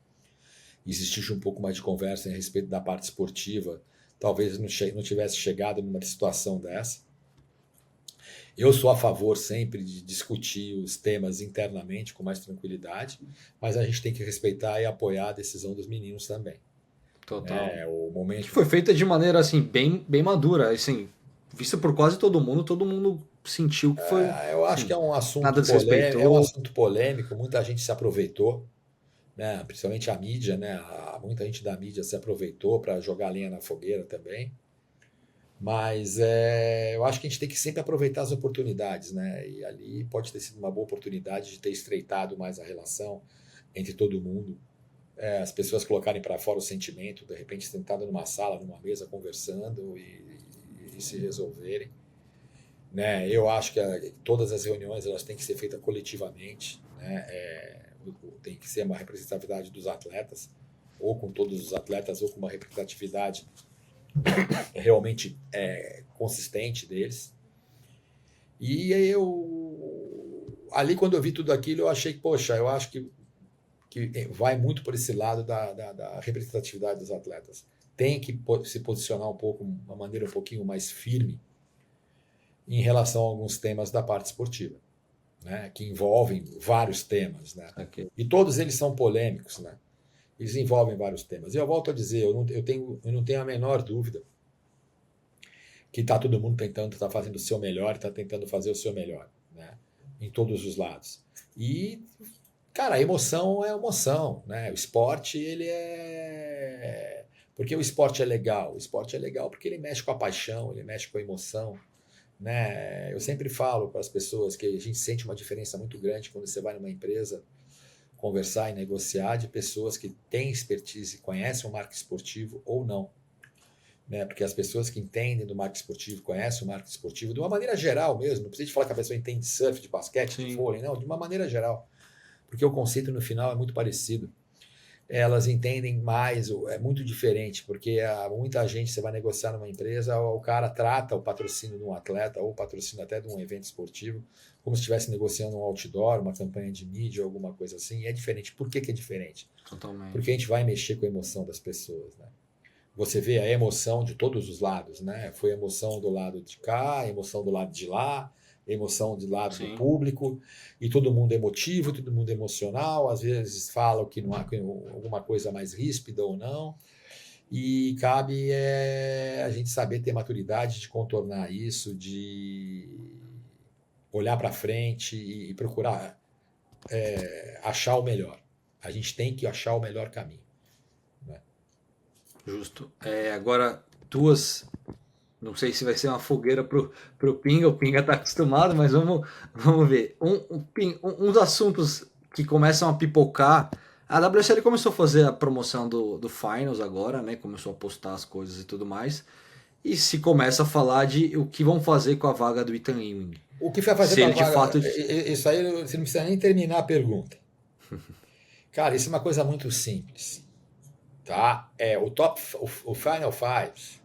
existisse um pouco mais de conversa a respeito da parte esportiva, talvez não tivesse chegado numa situação dessa. Eu sou a favor sempre de discutir os temas internamente com mais tranquilidade, mas a gente tem que respeitar e apoiar a decisão dos meninos também. Total. Né? O Que momento. foi feita de maneira assim, bem madura, assim, vista por quase todo mundo sentiu que foi, Eu acho que assim, é um nada um desrespeitou. assunto polêmico, muita gente se aproveitou, né? Principalmente a mídia, né? Muita gente da mídia se aproveitou para jogar lenha na fogueira também. Mas eu acho que a gente tem que sempre aproveitar as oportunidades, né? E ali pode ter sido uma boa oportunidade de ter estreitado mais a relação entre todo mundo. As pessoas colocarem para fora o sentimento, de repente sentado numa sala, numa mesa, conversando e se resolverem. Né? Eu acho que todas as reuniões elas têm que ser feitas coletivamente, né? Tem que ser uma representatividade dos atletas, ou com todos os atletas, ou com uma representatividade realmente consistente deles. E ali quando eu vi tudo aquilo, eu achei que, poxa, eu acho que vai muito por esse lado da representatividade dos atletas. Tem que se posicionar um pouco, uma maneira um pouquinho mais firme em relação a alguns temas da parte esportiva, né, que envolvem vários temas, né, Aqui. e todos eles são polêmicos, né, eles envolvem vários temas. E eu volto a dizer, eu não tenho a menor dúvida que está todo mundo tentando, está fazendo o seu melhor, está tentando fazer o seu melhor, né, em todos os lados. E, cara, a emoção é emoção, né, o esporte, ele é... Porque o esporte é legal? O esporte é legal porque ele mexe com a paixão, ele mexe com a emoção, né? Eu sempre falo para as pessoas que a gente sente uma diferença muito grande quando você vai numa empresa conversar e negociar de pessoas que têm expertise, conhecem o marketing esportivo ou não. Né? Porque as pessoas que entendem do marketing esportivo, conhecem o marketing esportivo, de uma maneira geral mesmo, não precisa de falar que a pessoa entende de surf, de basquete, de Sim. vôlei, não, de uma maneira geral. Porque o conceito no final é muito parecido. Elas entendem mais, é muito diferente, porque muita gente, você vai negociar numa empresa, o cara trata o patrocínio de um atleta ou o patrocínio até de um evento esportivo como se estivesse negociando um outdoor, uma campanha de mídia, alguma coisa assim, e é diferente. Por que é diferente? Porque Totalmente. a gente vai mexer com a emoção das pessoas, né? Você vê a emoção de todos os lados, né? Foi emoção do lado de cá, emoção do lado de lá, emoção do lado do Sim. público, e todo mundo emotivo, todo mundo emocional, às vezes falam que não há alguma coisa mais ríspida ou não, e cabe a gente saber ter maturidade de contornar isso, de olhar para frente e procurar achar o melhor. A gente tem que achar o melhor caminho. Né? Justo. Agora, duas. Não sei se vai ser uma fogueira pro Pinga, o Pinga tá acostumado, mas vamos ver. Uns assuntos que começam a pipocar. A WSL começou a fazer a promoção do Finals agora, né? Começou a postar as coisas e tudo mais. E se começa a falar de o que vão fazer com a vaga do Ethan Ewing. O que vai fazer Se com a ele de vaga? fato. Isso aí você não precisa nem terminar a pergunta. Cara, isso é uma coisa muito simples. Tá? O Final Five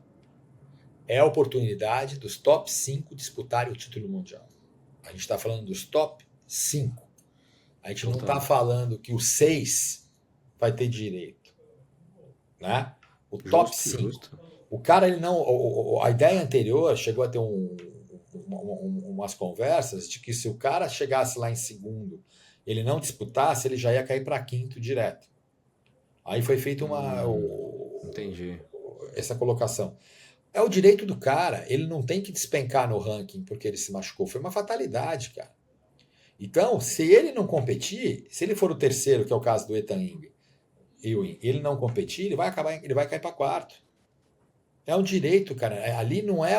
é a oportunidade dos top 5 disputarem o título mundial. A gente está falando dos top 5. A gente não está falando que o 6 vai ter direito. Né? O top Justo, 5. justo. O cara, ele não. A ideia anterior chegou a ter umas conversas de que se o cara chegasse lá em segundo, ele não disputasse, ele já ia cair para quinto direto. Aí foi feita Entendi. essa colocação. É o direito do cara. Ele não tem que despencar no ranking porque ele se machucou. Foi uma fatalidade, cara. Então, se ele não competir, se ele for o terceiro, que é o caso do Ethan Ewing, ele não competir, ele vai cair para quarto. É um direito, cara. Ali não é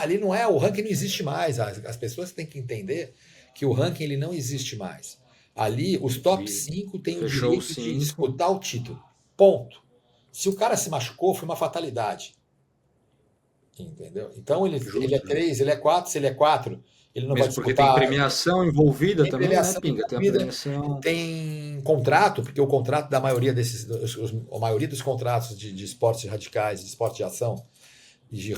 ali não é o ranking, não existe mais. As pessoas têm que entender que o ranking ele não existe mais. Ali, os top 5 têm o Fechou os direito de 5. disputar o título. Ponto. Se o cara se machucou, foi uma fatalidade. Entendeu? Então ele é Justo. 3, ele é 4, se ele é 4, ele não vai Mesmo porque tem disputar. premiação envolvida Tem também, né, premiação Pinga? Tem a envolvida, premiação. tem contrato, porque o contrato da maioria a maioria dos contratos de esportes radicais, de esporte de ação, de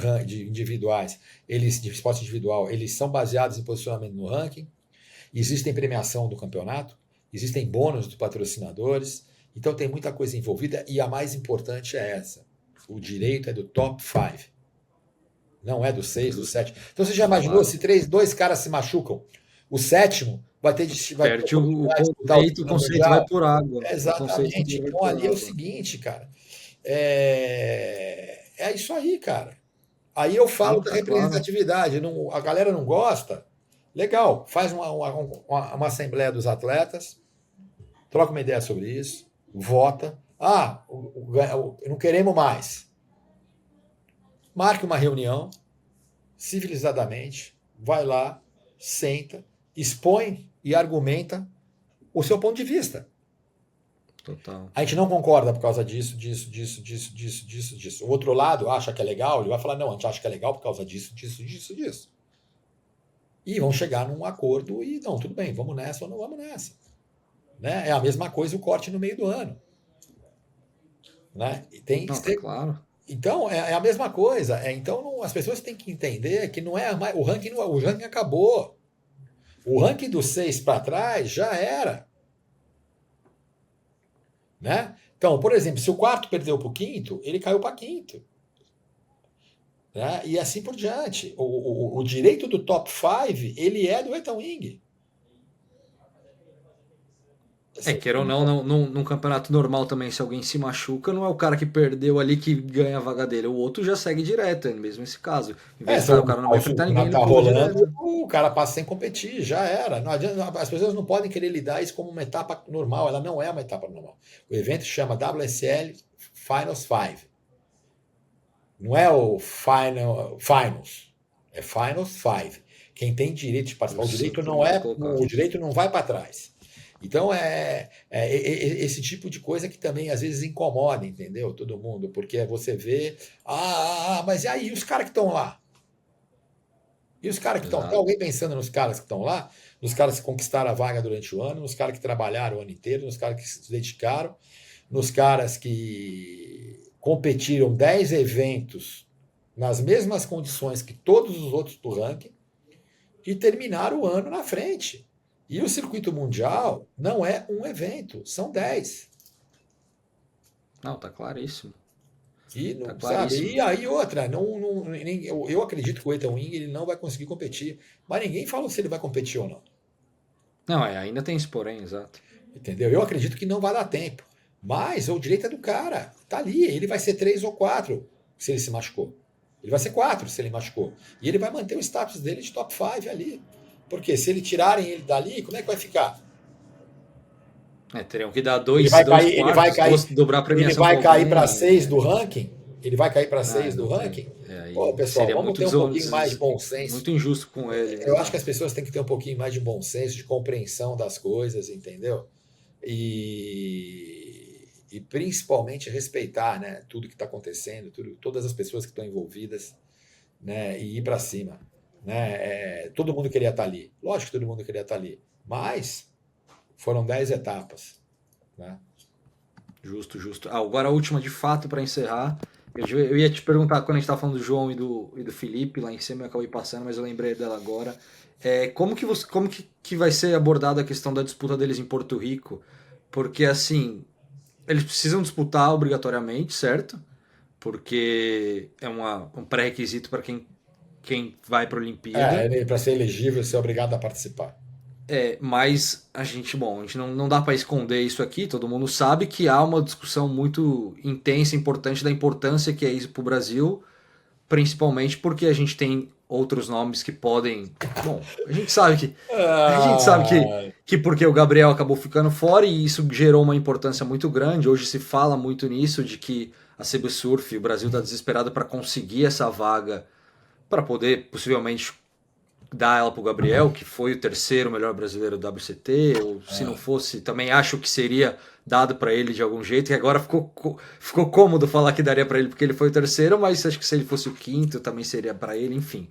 individuais, de esporte individual, eles são baseados em posicionamento no ranking. Existem premiação do campeonato, existem bônus dos patrocinadores, então tem muita coisa envolvida e a mais importante é essa: o direito é do top 5, não é do 6, do 7. Então você já imaginou se dois caras se machucam, o sétimo vai ter Perde o oportunidade de disputar o conceito, o título conceito vai mundial? por água. O conceito Exatamente. vai Então por ali é o água. seguinte, cara, é isso aí, cara. Aí eu falo Não, da tá claro. representatividade. A galera não gosta. Legal, faz uma assembleia dos atletas, troca uma ideia sobre isso, vota. Não queremos mais. Marque uma reunião, civilizadamente, vai lá, senta, expõe e argumenta o seu ponto de vista. Total. A gente não concorda por causa disso. O outro lado acha que é legal, ele vai falar, não, a gente acha que é legal por causa disso. E vão chegar num acordo e, não, tudo bem, vamos nessa ou não vamos nessa. Né? É a mesma coisa o corte no meio do ano. Né? E tem que Não, tá ser. claro. Então, é a mesma coisa. Então, as pessoas têm que entender que não é mais. O ranking acabou. O ranking dos 6 para trás já era. Né? Então, por exemplo, se o quarto perdeu para o quinto, ele caiu para quinto. Né? E assim por diante. O direito do top 5, ele é do Ethan Wing. Queira ou não, num campeonato normal também, se alguém se machuca, não é o cara que perdeu ali que ganha a vaga dele. O outro já segue direto, mesmo nesse caso. Em vez de Se estar o o cara não vai enfrentar ninguém, campeonato ele tá pula rolando, direto. o cara passa sem competir, já era. Não adianta, as pessoas não podem querer lidar isso como uma etapa normal, ela não é uma etapa normal. O evento chama WSL Finals 5. Não é o Finals, é Finals 5. Quem tem direito de participar, Os 5 primeiros o colocados. direito não vai para trás. Então esse tipo de coisa que também às vezes incomoda, entendeu? Todo mundo, porque você vê, mas e aí os caras que estão lá? E os caras que estão, tem Exato. alguém pensando nos caras que estão lá, nos caras que conquistaram a vaga durante o ano, nos caras que trabalharam o ano inteiro, nos caras que se dedicaram, nos caras que competiram 10 eventos nas mesmas condições que todos os outros do ranking e terminaram o ano na frente. E o circuito mundial não é um evento, são 10. Não, tá claríssimo. E Tá não sabe? claríssimo. E aí outra, eu acredito que o Ethan Wing ele não vai conseguir competir, mas ninguém fala se ele vai competir ou não. Não, ainda tem esse porém, exato. Entendeu? Eu acredito que não vai dar tempo. Mas o direito é do cara. Tá ali. Ele vai ser 3 ou 4 se ele se machucou. Ele vai ser 4 se ele machucou. E ele vai manter o status dele de top 5 ali. Porque se ele tirarem ele dali, como é que vai ficar? Teriam que dar Ele dois vai cair, ele vai quartos, cair, dobrar a ele premiação com vai cair para alguém. 6 do ranking. Ele vai cair para 6 do Não tem. ranking. Pô, Aí pessoal, seria vamos muito, ter um pouquinho mais de bom senso. muito injusto com ele, Eu acho que as exato. pessoas têm que ter um pouquinho mais de bom senso, de compreensão das coisas, entendeu? E principalmente respeitar, né, tudo que está acontecendo, todas as pessoas que estão envolvidas, né, e ir para cima. Né? Todo mundo queria estar ali. Lógico que todo mundo queria estar ali. Mas foram 10 etapas. Né? Justo, justo. Agora a última de fato para encerrar. Eu ia te perguntar quando a gente estava falando do João e do Felipe lá em cima, eu acabei passando, mas eu lembrei dela agora. Como que vai ser abordada a questão da disputa deles em Porto Rico? Porque assim, eles precisam disputar obrigatoriamente, certo? Porque é um pré-requisito para quem vai para a Olimpíada. Para ser elegível, você é obrigado a participar. Mas a gente não dá para esconder isso aqui, todo mundo sabe que há uma discussão muito intensa e importante da importância que é isso para o Brasil, principalmente porque a gente tem outros nomes que podem. Bom, a gente sabe que porque o Gabriel acabou ficando fora e isso gerou uma importância muito grande. Hoje se fala muito nisso, de que a CB Surf, o Brasil está desesperado para conseguir essa vaga para poder possivelmente dar ela para o Gabriel, que foi o terceiro melhor brasileiro do WCT, ou se não fosse, também acho que seria dado para ele de algum jeito, que agora ficou cômodo falar que daria para ele porque ele foi o terceiro, mas acho que se ele fosse o quinto também seria para ele, enfim.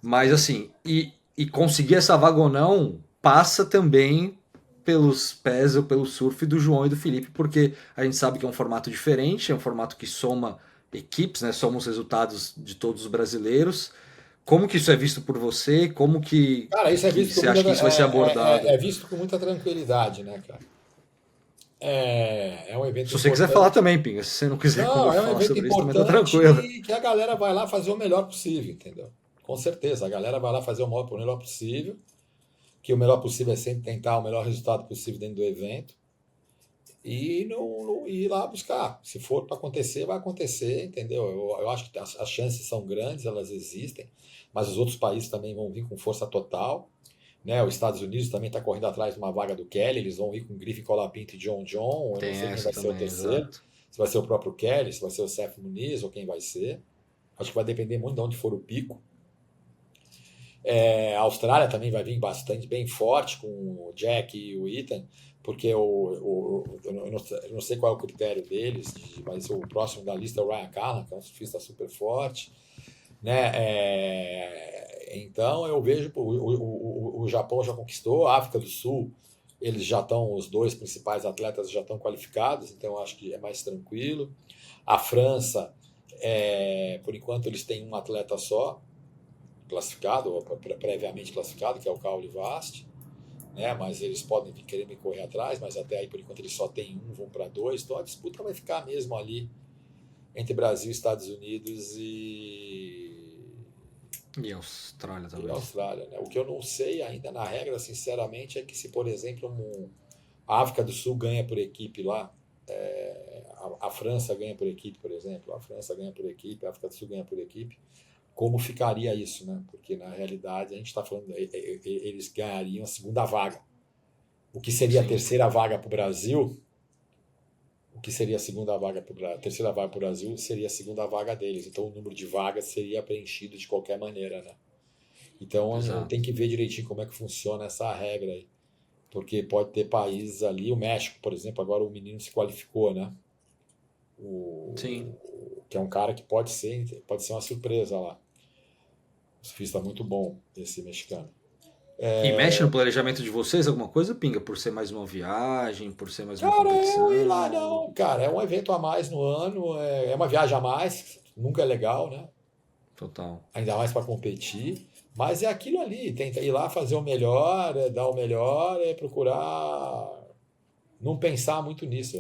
Mas assim, e conseguir essa vaga ou não passa também pelos pés ou pelo surf do João e do Felipe, porque a gente sabe que é um formato diferente, é um formato que soma equipes, né? Soma os resultados de todos os brasileiros. Como que isso é visto por você? Como Cara, isso é que visto com você acha muita, que isso vai ser abordado? é visto com muita tranquilidade, né, cara? É um evento Se você quiser falar importante. também, Pinga, se você não quiser Não, é um falar evento sobre isso, também tá tranquilo. importante que a galera vai lá fazer o melhor possível, entendeu? Com certeza, a galera vai lá fazer o melhor possível, que o melhor possível é sempre tentar o melhor resultado possível dentro do evento e não ir lá buscar. Se for para acontecer, vai acontecer, entendeu? Eu acho que as chances são grandes, elas existem, mas os outros países também vão vir com força total. Né, os Estados Unidos também está correndo atrás de uma vaga do Kelly, eles vão ir com Griffin, Colapinto e John John, eu não Tem sei quem essa vai ser o também, terceiro, exato. se vai ser o próprio Kelly, se vai ser o Seth Muniz ou quem vai ser. Acho que vai depender muito de onde for o pico. A Austrália também vai vir bastante bem forte com o Jack e o Ethan, porque eu não sei qual é o critério deles, mas o próximo da lista é o Ryan Callan, que é um surfista super forte. Né? Então eu vejo o Japão já conquistou, a África do Sul, eles já estão, os dois principais atletas já estão qualificados, então eu acho que é mais tranquilo. A França, por enquanto, eles têm um atleta só classificado, ou previamente classificado, que é o Caule Vast, né? Mas eles podem querer me correr atrás, mas até aí, por enquanto, eles só têm um, vão para dois, então a disputa vai ficar mesmo ali entre Brasil, Estados Unidos E Austrália, e talvez. Austrália. Né? O que eu não sei ainda na regra, sinceramente, é que se, por exemplo, a África do Sul ganha por equipe lá, a França ganha por equipe, por exemplo, a França ganha por equipe, a África do Sul ganha por equipe, como ficaria isso, né? Porque na realidade a gente está falando, eles ganhariam a segunda vaga. O que seria a Sim, terceira vaga para o Brasil? O que seria a segunda vaga para a terceira vaga para o Brasil seria a segunda vaga deles. Então o número de vagas seria preenchido de qualquer maneira, né? Então tem exato. que ver direitinho como é que funciona essa regra aí. Porque pode ter países ali, o México, por exemplo, agora o menino se qualificou, né? Sim. Que é um cara que pode ser uma surpresa lá. O surfista muito bom, esse mexicano. E mexe no planejamento de vocês alguma coisa, Pinga? Por ser mais uma viagem, por ser mais uma Cara, eu ir lá competição? não, cara. É um evento a mais no ano, é uma viagem a mais, nunca é legal, né? Total. Ainda mais para competir. Mas é aquilo ali, tenta ir lá fazer o melhor, dar o melhor, procurar não pensar muito nisso.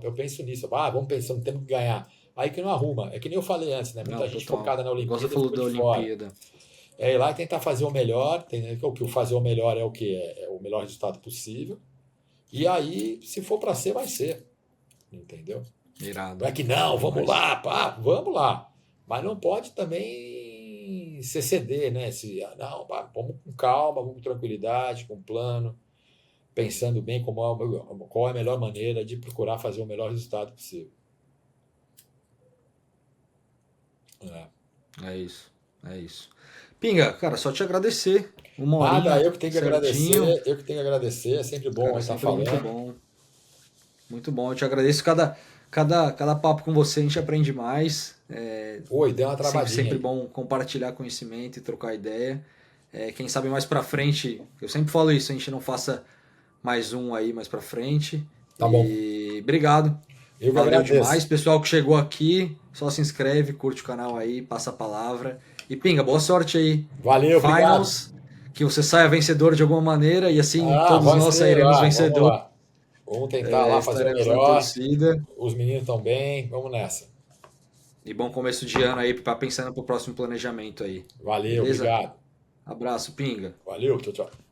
Eu penso nisso. Vamos pensando, temos que ganhar. Aí que não arruma. É que nem eu falei antes, né? Muita Não, gente total. focada na Igual você Olimpíada falou ficou da de fora. Olimpíada. É ir lá e tentar fazer o melhor. O que o fazer o melhor é o que? É o melhor resultado possível. E aí, se for para ser, vai ser. Entendeu? Não Irado. é que Irado não, vamos demais. lá, pá, vamos lá. Mas não pode também se ceder, né? Não, pá, vamos com calma, vamos com tranquilidade, com plano, pensando bem qual é a melhor maneira de procurar fazer o melhor resultado possível. É. É isso. É isso. Pinga, cara, só te agradecer. Uma Nada, horinha eu que tenho que certinho. agradecer, eu que tenho que agradecer, é sempre bom Cara, estar sempre muito falando. bom. Muito bom. Eu te agradeço. Cada papo com você a gente aprende mais. Oi, deu uma travadinha Sempre aí. bom compartilhar conhecimento e trocar ideia. Quem sabe mais pra frente, eu sempre falo isso, a gente não faça mais um aí mais pra frente. Tá bom, E obrigado. eu que Valeu demais. agradeço. Pessoal que chegou aqui, só se inscreve, curte o canal aí, passa a palavra. E Pinga, boa sorte aí. Valeu, obrigado. Finals, que você saia vencedor de alguma maneira e assim todos Vai nós ser sairemos lá, vamos vencedores. lá. Vamos tentar lá fazer o Estaremos na melhor. torcida. Os meninos estão bem, vamos nessa. E bom começo de ano aí, pensando pro próximo planejamento aí. Valeu, Beleza? obrigado. Abraço, Pinga. Valeu, tchau, tchau.